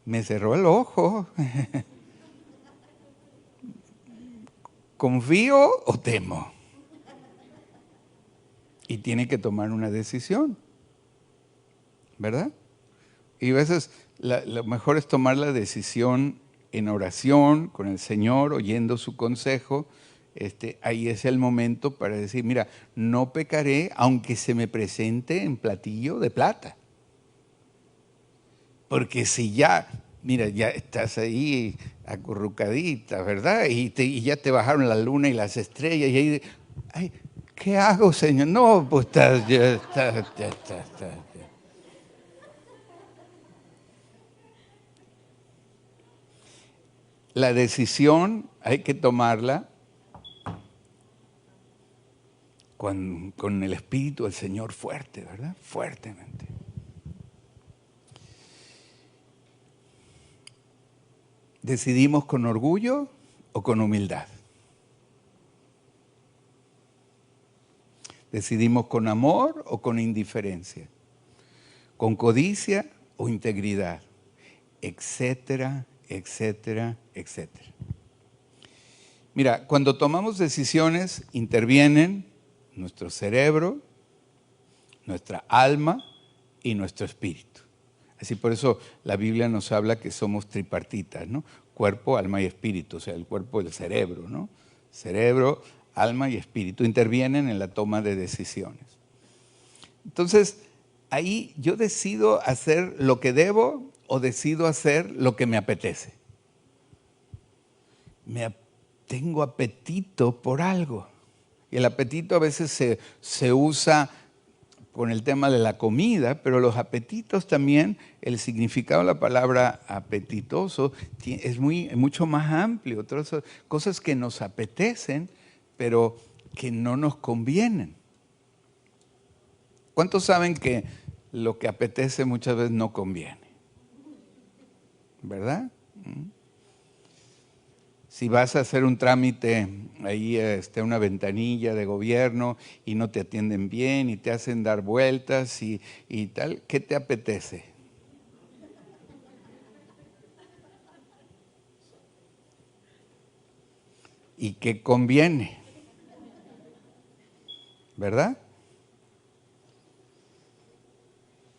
me cerró el ojo. ¿Confío o temo? Y tiene que tomar una decisión, ¿verdad? Y a veces lo mejor es tomar la decisión en oración con el Señor, oyendo su consejo. Ahí es el momento para decir, mira, no pecaré aunque se me presente en platillo de plata. Porque si ya, mira, ya estás ahí acurrucadita, ¿verdad? Y ya te bajaron la luna y las estrellas y ahí, ay, ¿qué hago, Señor? No, pues ya está. La decisión hay que tomarla con el Espíritu del Señor fuerte, ¿verdad? Fuertemente. ¿Decidimos con orgullo o con humildad? Decidimos con amor o con indiferencia, con codicia o integridad, etcétera, etcétera, etcétera. Mira, cuando tomamos decisiones intervienen nuestro cerebro, nuestra alma y nuestro espíritu. Así por eso la Biblia nos habla que somos tripartitas, ¿no? Cuerpo, alma y espíritu, o sea, el cuerpo del cerebro, ¿no? Cerebro, alma y espíritu intervienen en la toma de decisiones. Entonces, ahí yo decido hacer lo que debo o decido hacer lo que me apetece. Tengo apetito por algo. Y el apetito a veces se usa con el tema de la comida, pero los apetitos también, el significado de la palabra apetitoso es mucho más amplio. Otras cosas que nos apetecen, pero que no nos convienen. ¿Cuántos saben que lo que apetece muchas veces no conviene? ¿Verdad? Si vas a hacer un trámite, ahí una ventanilla de gobierno y no te atienden bien y te hacen dar vueltas y tal, ¿qué te apetece? ¿Y qué conviene? ¿Verdad?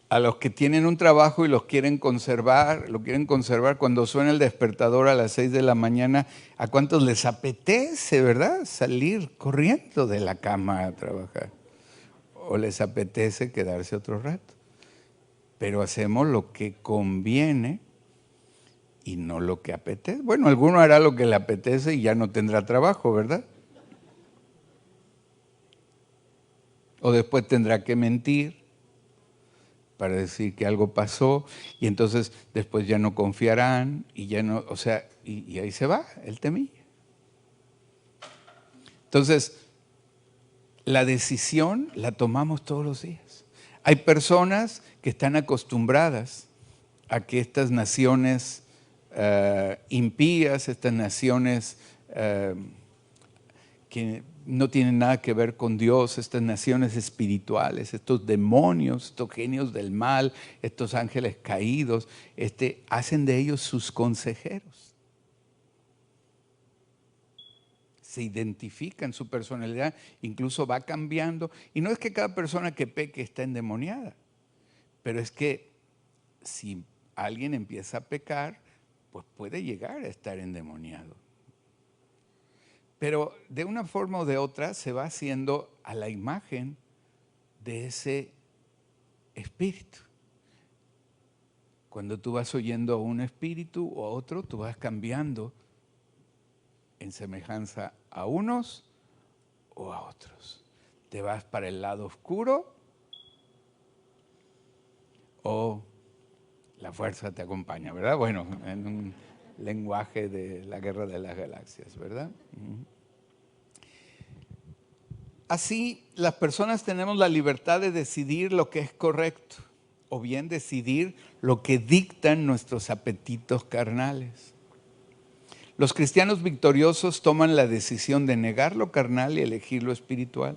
A los que tienen un trabajo y lo quieren conservar cuando suena el despertador a las 6 de la mañana, ¿a cuántos les apetece, verdad? Salir corriendo de la cama a trabajar. O les apetece quedarse otro rato. Pero hacemos lo que conviene y no lo que apetece. Bueno, alguno hará lo que le apetece y ya no tendrá trabajo, ¿verdad? O después tendrá que mentir para decir que algo pasó, y entonces después ya no confiarán, y ya no, o sea, y ahí se va el temilla. Entonces, la decisión la tomamos todos los días. Hay personas que están acostumbradas a que estas naciones impías, estas naciones que no tienen nada que ver con Dios, estas naciones espirituales, estos demonios, estos genios del mal, estos ángeles caídos, hacen de ellos sus consejeros. Se identifican, su personalidad incluso va cambiando. Y no es que cada persona que peque está endemoniada, pero es que si alguien empieza a pecar, pues puede llegar a estar endemoniado. Pero de una forma o de otra se va haciendo a la imagen de ese espíritu. Cuando tú vas oyendo a un espíritu o a otro, tú vas cambiando en semejanza a unos o a otros. Te vas para el lado oscuro o la fuerza te acompaña, ¿verdad? Bueno, en un lenguaje de la guerra de las galaxias, ¿verdad? Así, las personas tenemos la libertad de decidir lo que es correcto o bien decidir lo que dictan nuestros apetitos carnales. Los cristianos victoriosos toman la decisión de negar lo carnal y elegir lo espiritual,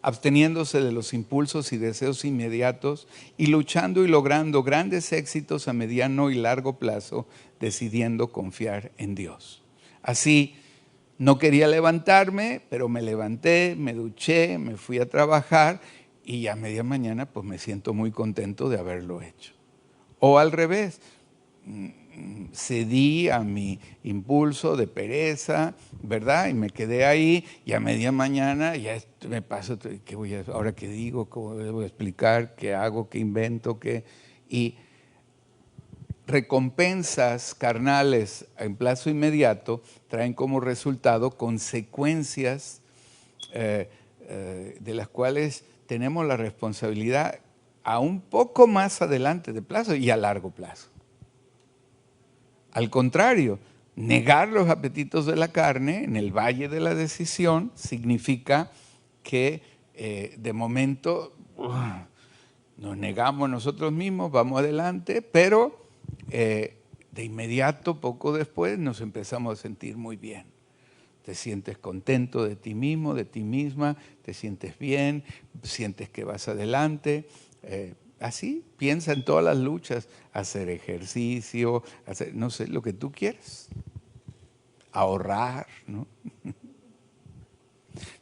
absteniéndose de los impulsos y deseos inmediatos y luchando y logrando grandes éxitos a mediano y largo plazo, decidiendo confiar en Dios. Así, no quería levantarme, pero me levanté, me duché, me fui a trabajar y a media mañana pues me siento muy contento de haberlo hecho. O al revés, cedí a mi impulso de pereza, ¿verdad? Y me quedé ahí y a media mañana ya me paso, ¿qué voy a, ahora qué digo? ¿Cómo debo explicar? ¿Qué hago? ¿Qué invento? ¿Qué? Y recompensas carnales en plazo inmediato traen como resultado consecuencias de las cuales tenemos la responsabilidad a un poco más adelante de plazo y a largo plazo. Al contrario, negar los apetitos de la carne en el valle de la decisión significa que de momento nos negamos nosotros mismos, vamos adelante, pero de inmediato, poco después, nos empezamos a sentir muy bien. Te sientes contento de ti mismo, de ti misma, te sientes bien, sientes que vas adelante. Así, piensa en todas las luchas, hacer ejercicio, hacer, no sé, lo que tú quieras. Ahorrar, ¿no?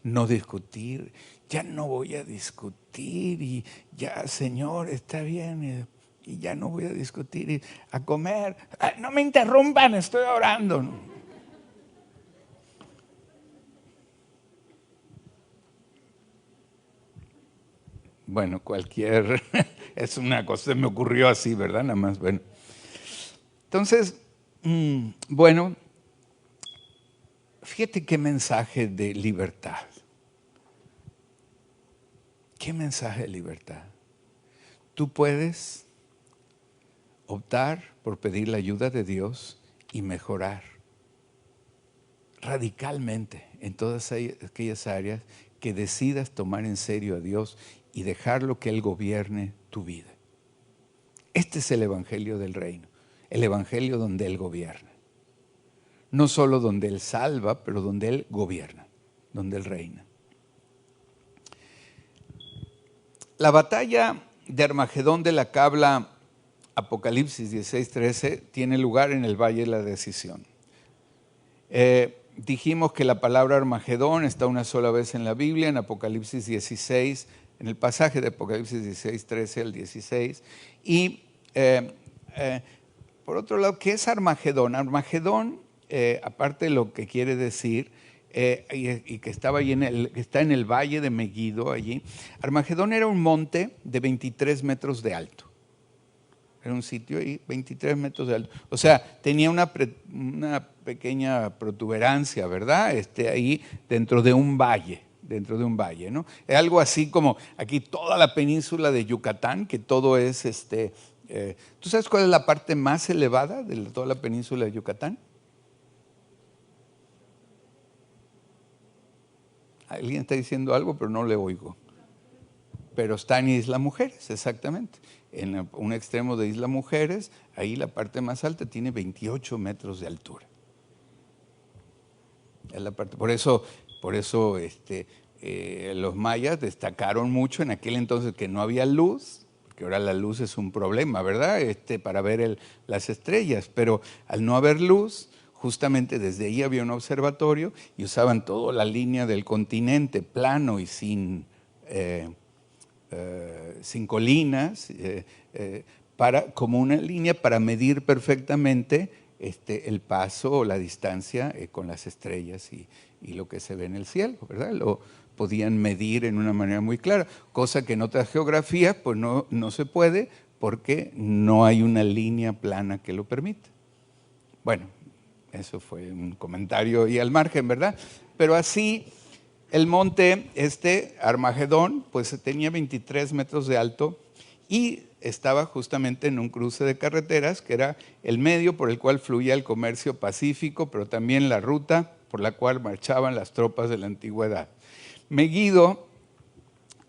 No discutir. Ya no voy a discutir y ya, Señor, está bien. Y ya no voy a discutir y a comer. Ay, no me interrumpan, estoy orando. Bueno, cualquier, es una cosa, me ocurrió así, ¿verdad? Nada más, bueno. Entonces, bueno, fíjate qué mensaje de libertad. ¿Qué mensaje de libertad? Tú puedes optar por pedir la ayuda de Dios y mejorar radicalmente en todas aquellas áreas que decidas tomar en serio a Dios y dejarlo que Él gobierne tu vida. Este es el evangelio del reino, el evangelio donde Él gobierna. No solo donde Él salva, pero donde Él gobierna, donde Él reina. La batalla de Armagedón de la que habla Apocalipsis 16:13 tiene lugar en el Valle de la Decisión. Dijimos que la palabra Armagedón está una sola vez en la Biblia, en Apocalipsis 16, en el pasaje de Apocalipsis 16:13 al 16. Y por otro lado, ¿qué es Armagedón? Armagedón, aparte de lo que quiere decir, y que estaba ahí que está en el valle de Megiddo allí, Armagedón era un monte de 23 metros de alto. Era un sitio ahí, 23 metros de alto. O sea, tenía una pequeña protuberancia, ¿verdad? Ahí dentro de un valle, ¿no? Es algo así como aquí toda la península de Yucatán, que todo es, ¿tú sabes cuál es la parte más elevada de toda la península de Yucatán? Alguien está diciendo algo, pero no le oigo. Pero está en Isla Mujeres, exactamente. En un extremo de Isla Mujeres, ahí la parte más alta tiene 28 metros de altura. Es la parte, por eso los mayas destacaron mucho en aquel entonces que no había luz, porque ahora la luz es un problema, ¿verdad? Para ver las estrellas, pero al no haber luz, justamente desde ahí había un observatorio y usaban toda la línea del continente plano y sin colinas, como una línea para medir perfectamente el paso o la distancia con las estrellas y lo que se ve en el cielo, ¿verdad? Lo podían medir en una manera muy clara, cosa que en otras geografías pues no se puede porque no hay una línea plana que lo permita. Bueno, eso fue un comentario y al margen, ¿verdad? Pero así el monte Armagedón, pues tenía 23 metros de alto y estaba justamente en un cruce de carreteras que era el medio por el cual fluía el comercio pacífico, pero también la ruta por la cual marchaban las tropas de la antigüedad. Megiddo,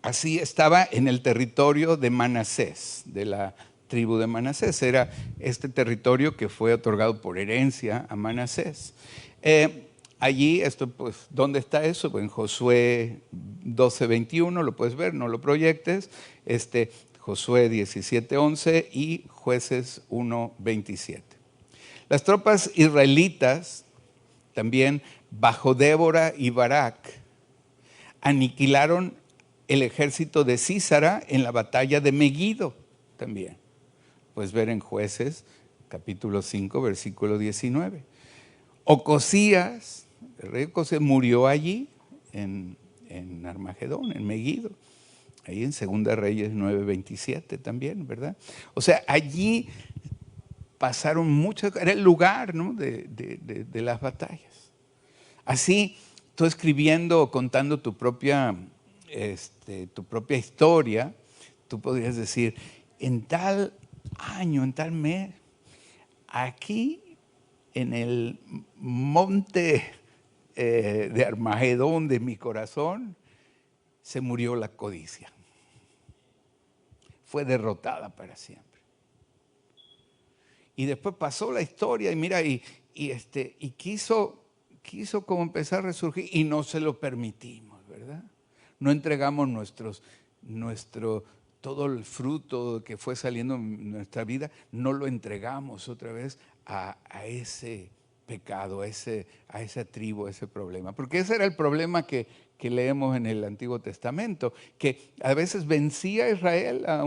así estaba en el territorio de Manasés, de la tribu de Manasés. Era este territorio que fue otorgado por herencia a Manasés. Allí, pues, ¿dónde está eso? Pues en Josué 12:21, lo puedes ver, no lo proyectes. Josué 17:11 y Jueces 1:27. Las tropas israelitas, también bajo Débora y Barak, aniquilaron el ejército de Sísara en la batalla de Megiddo también. Puedes ver en Jueces capítulo 5, versículo 19. Ocosías, el rey Ocosías, murió allí en Armagedón, en Megiddo. Ahí en 2 Reyes 9:27 también, ¿verdad? O sea, allí pasaron muchas, era el lugar, ¿no?, de las batallas. Así, tú escribiendo o contando tu propia historia, tú podrías decir, en tal año, en tal mes, aquí en el monte de Armagedón de mi corazón, se murió la codicia. Fue derrotada para siempre. Y después pasó la historia y mira, y quiso quiso como empezar a resurgir y no se lo permitimos, ¿verdad? No entregamos todo el fruto que fue saliendo en nuestra vida, no lo entregamos otra vez a ese pecado, a esa tribu, a ese problema. Porque ese era el problema que leemos en el Antiguo Testamento, que a veces vencía a Israel, a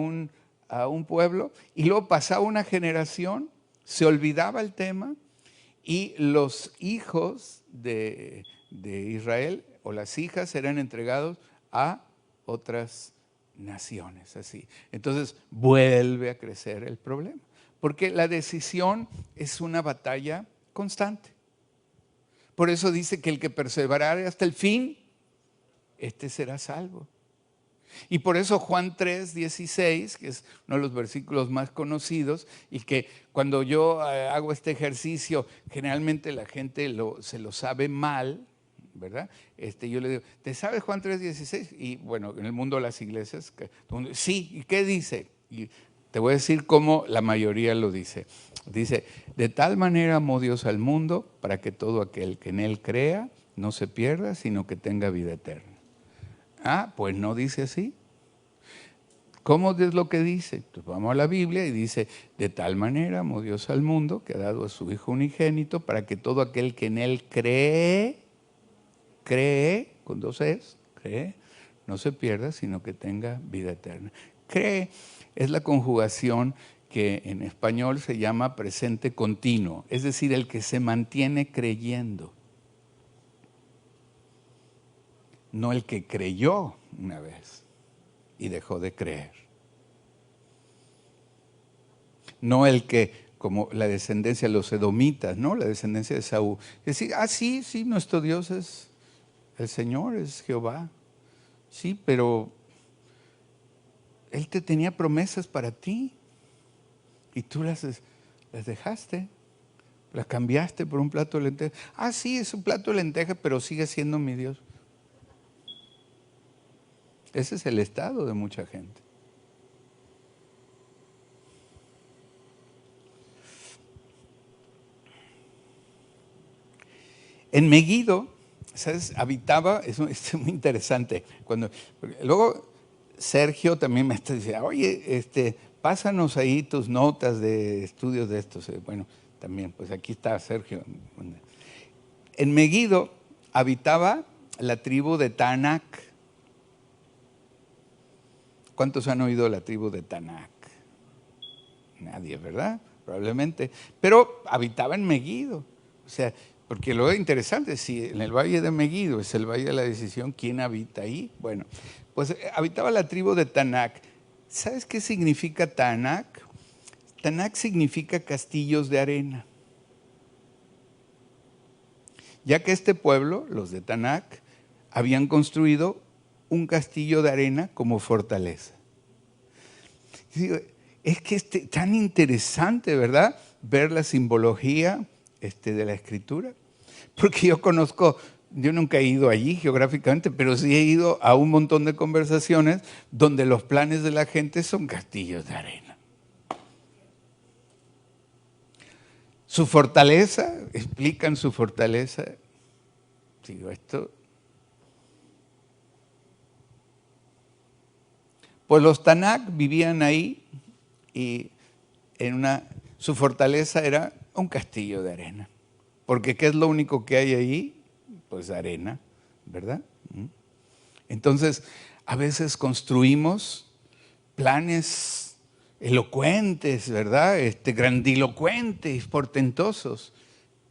un pueblo, y luego pasaba una generación, se olvidaba el tema, y los hijos de Israel o las hijas eran entregados a otras naciones, así. Entonces vuelve a crecer el problema, porque la decisión es una batalla constante. Por eso dice que el que perseverare hasta el fin, este será salvo. Y por eso Juan 3:16, que es uno de los versículos más conocidos, y que cuando yo hago este ejercicio, generalmente la gente se lo sabe mal, ¿verdad? Yo le digo, ¿te sabes Juan 3:16? Y bueno, en el mundo de las iglesias, sí, ¿y qué dice? Y te voy a decir cómo la mayoría lo dice. Dice, de tal manera amó Dios al mundo para que todo aquel que en él crea no se pierda, sino que tenga vida eterna. Ah, pues no dice así. ¿Cómo es lo que dice? Pues vamos a la Biblia y dice, de tal manera amó Dios al mundo que ha dado a su Hijo unigénito para que todo aquel que en él cree, con dos es, cree, no se pierda, sino que tenga vida eterna. Cree es la conjugación que en español se llama presente continuo, es decir, el que se mantiene creyendo. No el que creyó una vez y dejó de creer. No el que, como la descendencia de los edomitas, ¿no? La descendencia de Saúl. Es decir, sí, nuestro Dios es el Señor, es Jehová. Sí, pero Él te tenía promesas para ti y tú las dejaste. Las cambiaste por un plato de lentejas. Sí, es un plato de lentejas, pero sigue siendo mi Dios. Ese es el estado de mucha gente. En Megiddo, ¿sabes? Habitaba, es muy interesante. Luego Sergio también me está diciendo, oye, pásanos ahí tus notas de estudios de estos. Bueno, también, pues aquí está Sergio. En Megiddo habitaba la tribu de Taanac. ¿Cuántos han oído la tribu de Taanac? Nadie, ¿verdad? Probablemente. Pero habitaba en Megiddo. O sea, porque lo interesante, si en el valle de Megiddo es el valle de la decisión, ¿quién habita ahí? Bueno, pues habitaba la tribu de Taanac. ¿Sabes qué significa Taanac? Taanac significa castillos de arena. Ya que este pueblo, los de Taanac, habían construido un castillo de arena como fortaleza. Es que es tan interesante, ¿verdad? Ver la simbología de la Escritura. Porque yo nunca he ido allí geográficamente, pero sí he ido a un montón de conversaciones donde los planes de la gente son castillos de arena. Su fortaleza, explican su fortaleza. Digo, pues los Taanac vivían ahí y su fortaleza era un castillo de arena. Porque ¿qué es lo único que hay ahí? Pues arena, ¿verdad? Entonces, a veces construimos planes elocuentes, ¿verdad? Grandilocuentes, portentosos,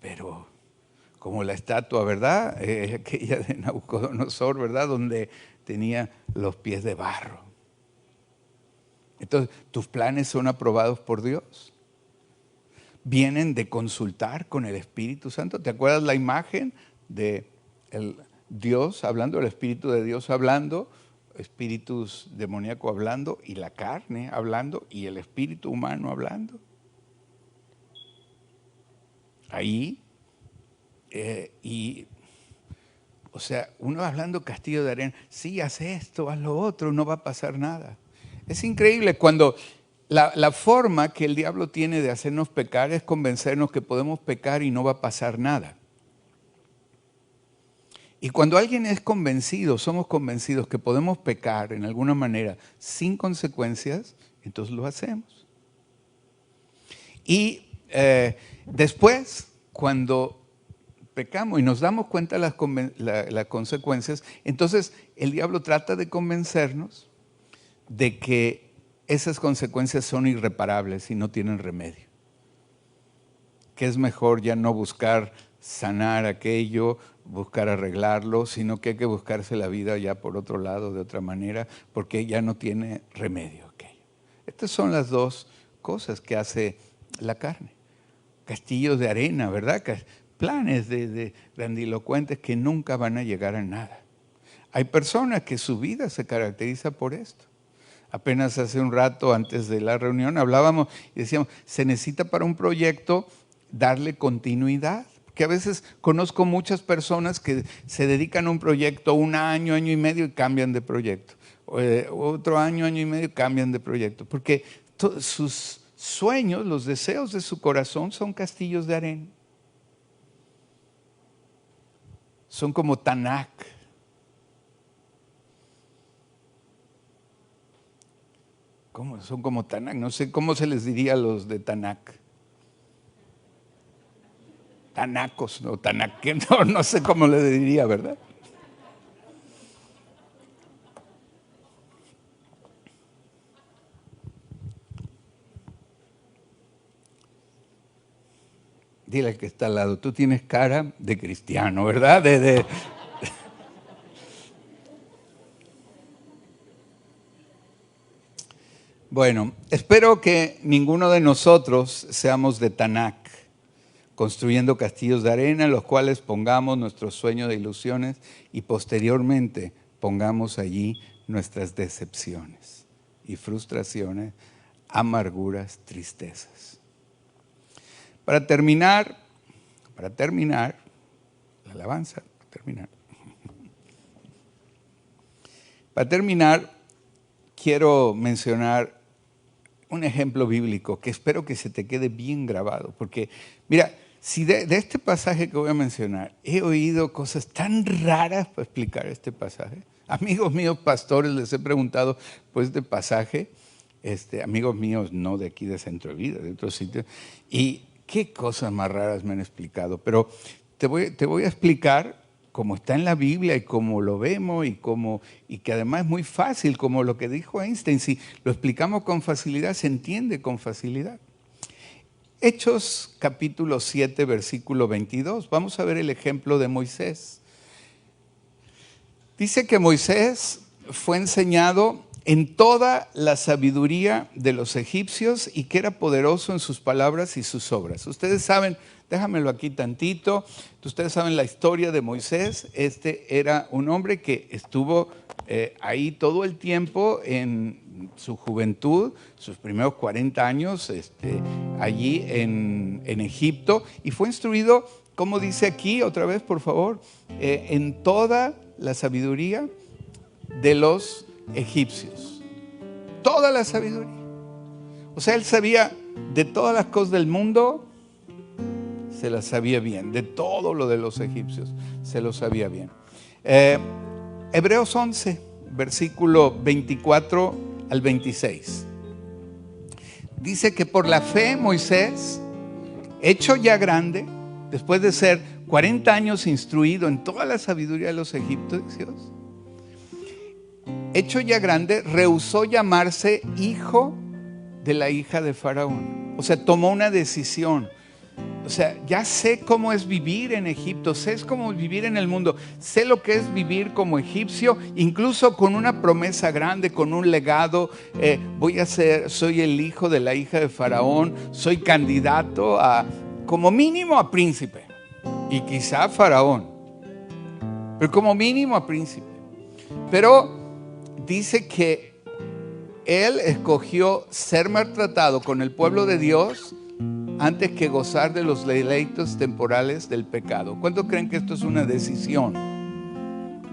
pero como la estatua, ¿verdad? Aquella de Nabucodonosor, ¿verdad? Donde tenía los pies de barro. Entonces, tus planes son aprobados por Dios. Vienen de consultar con el Espíritu Santo. ¿Te acuerdas la imagen de Dios hablando, el Espíritu de Dios hablando, espíritus demoníacos hablando, y la carne hablando, y el espíritu humano hablando? Ahí, o sea, uno hablando castillo de arena, sí, haz esto, haz lo otro, no va a pasar nada. Es increíble cuando la forma que el diablo tiene de hacernos pecar es convencernos que podemos pecar y no va a pasar nada. Y cuando alguien es convencido, somos convencidos que podemos pecar en alguna manera sin consecuencias, entonces lo hacemos. Y después, cuando pecamos y nos damos cuenta de las consecuencias, entonces el diablo trata de convencernos de que esas consecuencias son irreparables y no tienen remedio. Que es mejor ya no buscar sanar aquello, buscar arreglarlo, sino que hay que buscarse la vida ya por otro lado, de otra manera, porque ya no tiene remedio aquello. Estas son las dos cosas que hace la carne. Castillos de arena, ¿verdad? Planes de grandilocuentes que nunca van a llegar a nada. Hay personas que su vida se caracteriza por esto. Apenas hace un rato antes de la reunión hablábamos y decíamos, se necesita para un proyecto darle continuidad. Que a veces conozco muchas personas que se dedican a un proyecto un año, año y medio y cambian de proyecto. Otro año, año y medio y cambian de proyecto. Porque sus sueños, los deseos de su corazón son castillos de arena. Son como Tanak. ¿Cómo? Son como Tanak. No sé cómo se les diría a los de Tanak. Tanacos, no, no sé cómo le diría, ¿verdad? Dile al que está al lado, tú tienes cara de cristiano, ¿verdad? Bueno, espero que ninguno de nosotros seamos de Tanak, construyendo castillos de arena en los cuales pongamos nuestros sueños de ilusiones y posteriormente pongamos allí nuestras decepciones y frustraciones, amarguras, tristezas. Para terminar, la alabanza, Para terminar, quiero mencionar un ejemplo bíblico que espero que se te quede bien grabado, porque mira, si de este pasaje que voy a mencionar, he oído cosas tan raras para explicar este pasaje. Amigos míos pastores les he preguntado por este pasaje, amigos míos no de aquí de Centro de Vida, de otros sitios, y qué cosas más raras me han explicado, pero te voy a explicar cómo está en la Biblia y cómo lo vemos y que además es muy fácil, como lo que dijo Einstein, si lo explicamos con facilidad, se entiende con facilidad. Hechos capítulo 7, versículo 22, vamos a ver el ejemplo de Moisés. Dice que Moisés fue enseñado en toda la sabiduría de los egipcios y que era poderoso en sus palabras y sus obras. Ustedes saben, déjamelo aquí tantito, ustedes saben la historia de Moisés. Era un hombre que estuvo ahí todo el tiempo en su juventud, sus primeros 40 años allí en Egipto, y fue instruido, como dice aquí, otra vez por favor, en toda la sabiduría de los egipcios. Toda la sabiduría. O sea, él sabía de todas las cosas del mundo, se las sabía bien. De todo lo de los egipcios, se lo sabía bien. Hebreos 11, versículo 24 al 26. Dice que por la fe Moisés, hecho ya grande, después de ser 40 años instruido en toda la sabiduría de los egipcios, hecho ya grande, rehusó llamarse hijo de la hija de Faraón. O sea, tomó una decisión. O sea, ya sé cómo es vivir en Egipto, sé cómo es vivir en el mundo, sé lo que es vivir como egipcio, incluso con una promesa grande, con un legado. Soy el hijo de la hija de Faraón, soy candidato como mínimo a príncipe, y quizá Faraón, pero como mínimo a príncipe. Pero dice que él escogió ser maltratado con el pueblo de Dios antes que gozar de los deleites temporales del pecado. ¿Cuántos creen que esto es una decisión?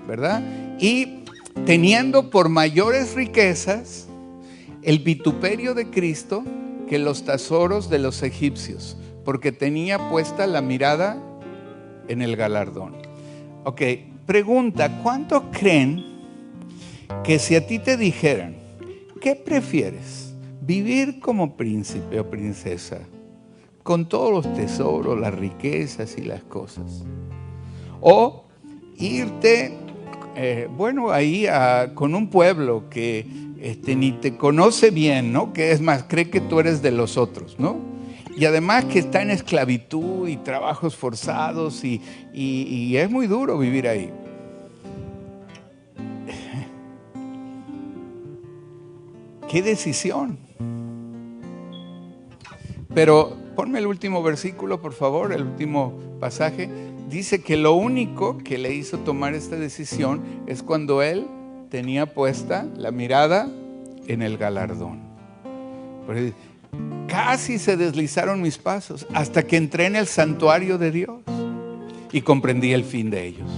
¿Verdad? Y teniendo por mayores riquezas el vituperio de Cristo que los tesoros de los egipcios, porque tenía puesta la mirada en el galardón. Ok, pregunta, ¿cuántos creen que si a ti te dijeran, ¿qué prefieres? ¿Vivir como príncipe o princesa, con todos los tesoros, las riquezas y las cosas? ¿O irte, ahí con un pueblo que ni te conoce bien, ¿no? Que es más, cree que tú eres de los otros, ¿no? Y además que está en esclavitud y trabajos forzados y es muy duro vivir ahí. ¡Qué decisión! Pero ponme el último versículo, por favor, el último pasaje. Dice que lo único que le hizo tomar esta decisión es cuando él tenía puesta la mirada en el galardón. Porque casi se deslizaron mis pasos hasta que entré en el santuario de Dios y comprendí el fin de ellos.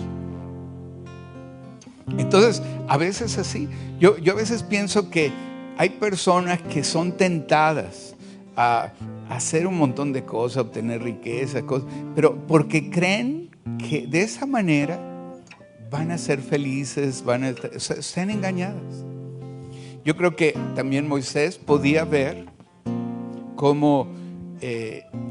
Entonces, a veces así, yo a veces pienso que hay personas que son tentadas a hacer un montón de cosas, obtener riqueza, cosas, pero porque creen que de esa manera van a ser felices, están engañadas. Yo creo que también Moisés podía ver cómo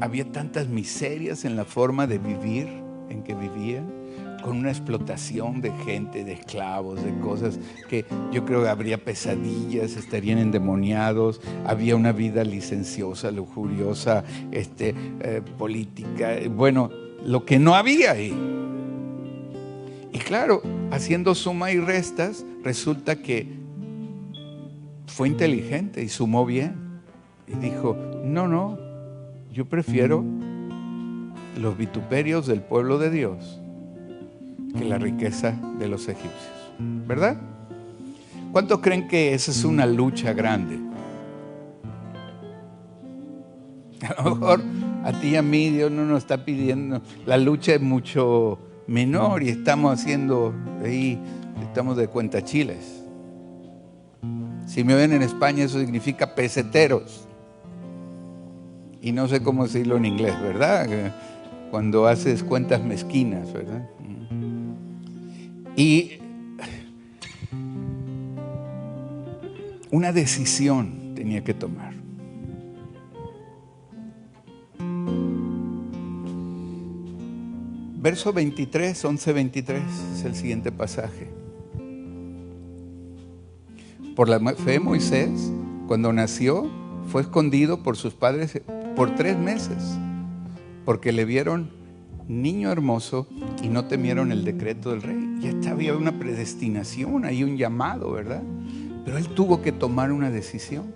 había tantas miserias en la forma de vivir en que vivían, con una explotación de gente, de esclavos, de cosas que yo creo que habría pesadillas, estarían endemoniados, había una vida licenciosa, lujuriosa, política, bueno, lo que no había ahí. Y claro, haciendo suma y restas, resulta que fue inteligente y sumó bien. Y dijo, no, yo prefiero los vituperios del pueblo de Dios que la riqueza de los egipcios, ¿verdad? ¿Cuántos creen que esa es una lucha grande? A lo mejor a ti y a mí Dios no nos está pidiendo, la lucha es mucho menor y estamos haciendo ahí, estamos de cuentachiles. Si me ven en España eso significa peseteros. Y no sé cómo decirlo en inglés, ¿verdad? Cuando haces cuentas mezquinas, ¿verdad? Y una decisión tenía que tomar. Verso 23, 11-23 es el siguiente pasaje. Por la fe Moisés, cuando nació, fue escondido por sus padres por 3 meses, porque le vieron niño hermoso y no temieron el decreto del rey. Ya había una predestinación, hay un llamado, ¿verdad? Pero él tuvo que tomar una decisión.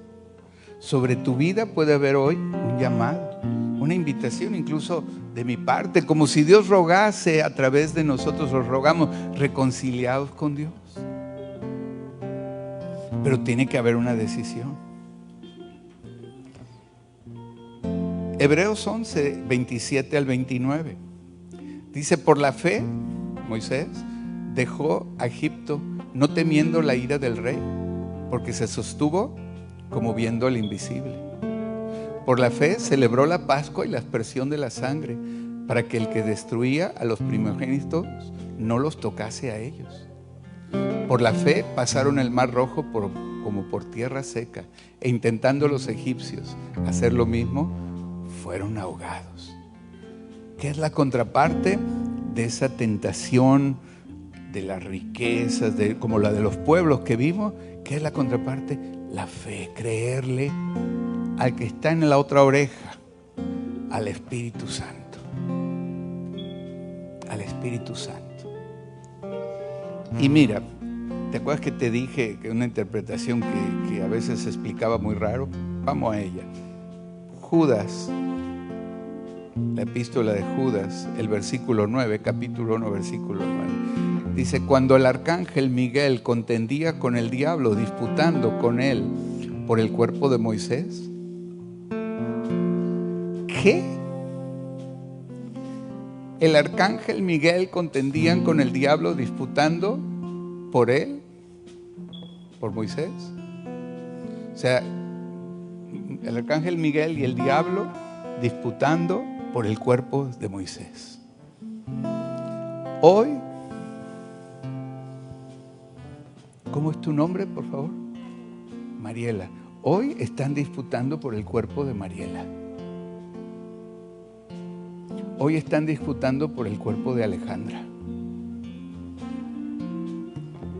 Sobre tu vida puede haber hoy un llamado, una invitación incluso de mi parte, como si Dios rogase a través de nosotros, los rogamos reconciliados con Dios. Pero tiene que haber una decisión. Hebreos 11, 27-29. Dice, por la fe, Moisés dejó a Egipto no temiendo la ira del rey, porque se sostuvo como viendo al invisible. Por la fe celebró la Pascua y la aspersión de la sangre, para que el que destruía a los primogénitos no los tocase a ellos. Por la fe pasaron el mar rojo como por tierra seca, e intentando los egipcios hacer lo mismo, fueron ahogados. ¿Qué es la contraparte de esa tentación de las riquezas, como la de los pueblos que vimos? ¿Qué es la contraparte? La fe, creerle al que está en la otra oreja, al Espíritu Santo. Al Espíritu Santo. Y mira, ¿te acuerdas que te dije que una interpretación que a veces se explicaba muy raro? Vamos a ella. Judas, la epístola de Judas, el versículo 9, capítulo 1, versículo 9. Dice, cuando el arcángel Miguel contendía con el diablo, disputando con él por el cuerpo de Moisés. ¿Qué? El arcángel Miguel contendían con el diablo, disputando por él, por Moisés. O sea, el arcángel Miguel y el diablo disputando por el cuerpo de Moisés. Hoy ¿Cómo es tu nombre, por favor? Mariela. Hoy están disputando por el cuerpo de Mariela. Hoy están disputando por el cuerpo de Alejandra.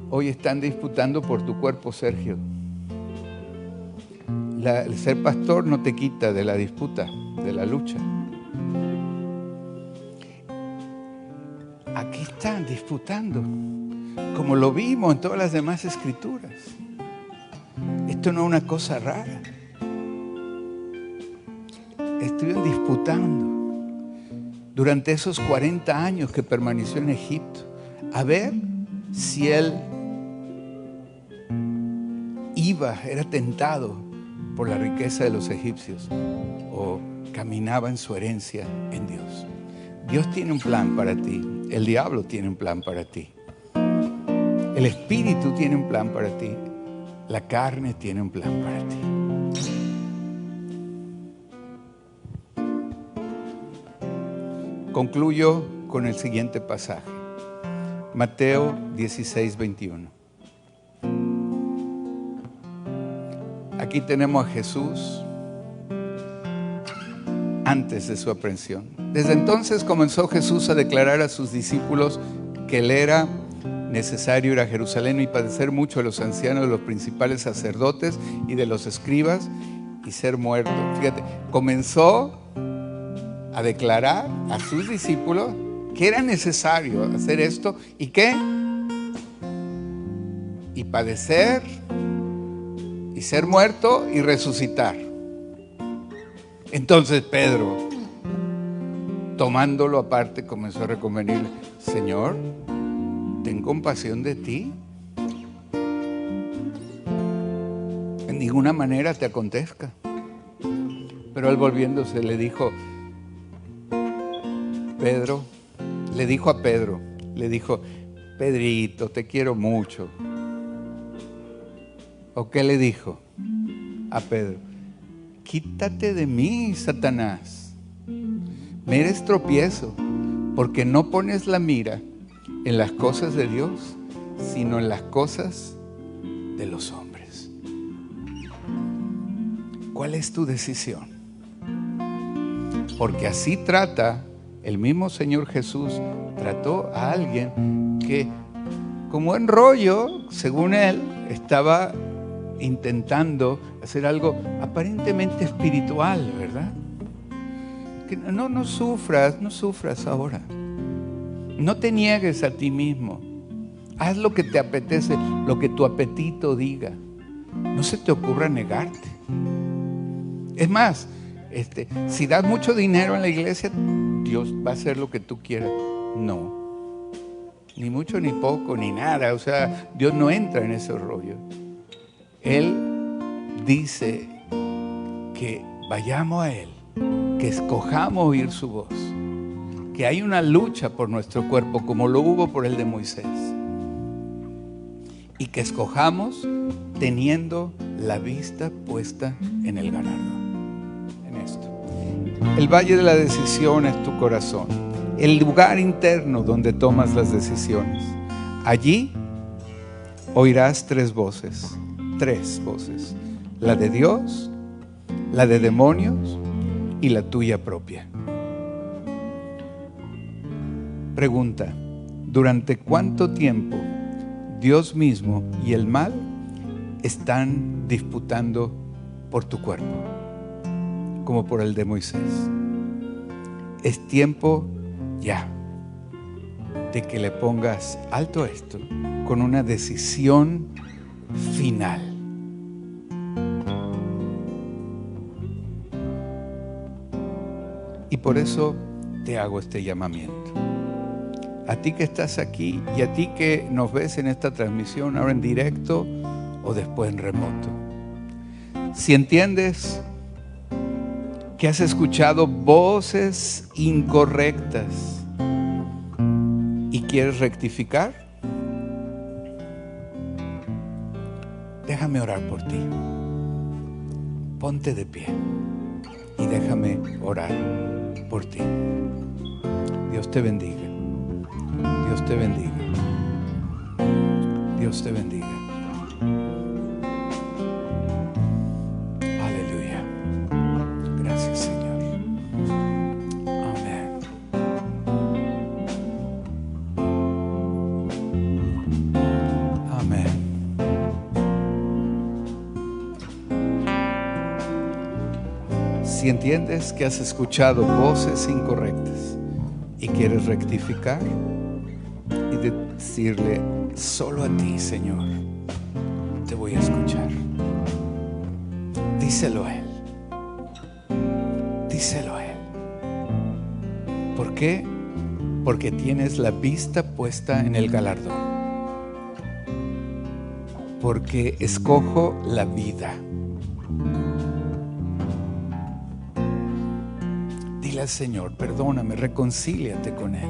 Hoy están disputando por tu cuerpo, Sergio. El ser pastor no te quita de la disputa, de la lucha. Aquí están disputando, como lo vimos en todas las demás escrituras. Esto no es una cosa rara. Estuvieron disputando durante esos 40 años que permaneció en Egipto, a ver si él era tentado por la riqueza de los egipcios o caminaba en su herencia en Dios. Dios tiene un plan para ti, el diablo tiene un plan para ti, el espíritu tiene un plan para ti, la carne tiene un plan para ti. Concluyo con el siguiente pasaje, Mateo 16, 21. Aquí tenemos a Jesús antes de su aprehensión. Desde entonces comenzó Jesús a declarar a sus discípulos que le era necesario ir a Jerusalén y padecer mucho de los ancianos, de los principales sacerdotes y de los escribas y ser muerto. Fíjate, comenzó a declarar a sus discípulos que era necesario hacer esto y qué, y padecer y ser muerto y resucitar. Entonces Pedro, tomándolo aparte, comenzó a reconvenirle: Señor, ten compasión de ti. En ninguna manera te acontezca. Pero él, volviéndose, le dijo a Pedro, Pedrito, te quiero mucho. ¿O qué le dijo a Pedro? Quítate de mí, Satanás. Me eres tropiezo, porque no pones la mira en las cosas de Dios, sino en las cosas de los hombres. ¿Cuál es tu decisión? Porque así trata el mismo Señor Jesús. Trató a alguien que, como en rollo, según él, estaba intentando hacer algo aparentemente espiritual, ¿verdad? Que no sufras ahora. No te niegues a ti mismo. Haz lo que te apetece, lo que tu apetito diga. No se te ocurra negarte. Es más, si das mucho dinero en la iglesia, Dios va a hacer lo que tú quieras. No, ni mucho, ni poco, ni nada. O sea, Dios no entra en ese rollo. Él dice que vayamos a Él, que escojamos oír su voz, que hay una lucha por nuestro cuerpo como lo hubo por el de Moisés, y que escojamos teniendo la vista puesta en el galardón, en esto. El valle de la decisión es tu corazón, el lugar interno donde tomas las decisiones. Allí oirás tres voces, la de Dios, la de demonios y la tuya propia. Pregunta: ¿durante cuánto tiempo Dios mismo y el mal están disputando por tu cuerpo, como por el de Moisés? Es tiempo ya de que le pongas alto a esto con una decisión final. Y por eso te hago este llamamiento. A ti que estás aquí y a ti que nos ves en esta transmisión ahora en directo o después en remoto. Si entiendes que has escuchado voces incorrectas y quieres rectificar, déjame orar por ti. Ponte de pie y déjame orar por ti. Dios te bendiga. Dios te bendiga. Dios te bendiga. Aleluya. Gracias, Señor. Amén. Amén. Si entiendes que has escuchado voces incorrectas y quieres rectificar y decirle solo a ti, Señor, te voy a escuchar. Díselo a Él. Díselo a Él. ¿Por qué? Porque tienes la vista puesta en el galardón. Porque escojo la vida. Dile al Señor, perdóname, reconcíliate con Él.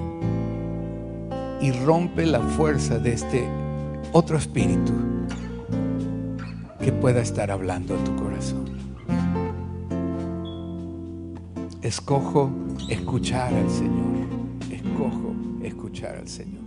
Y rompe la fuerza de este otro espíritu que pueda estar hablando a tu corazón. Escojo escuchar al Señor. Escojo escuchar al Señor.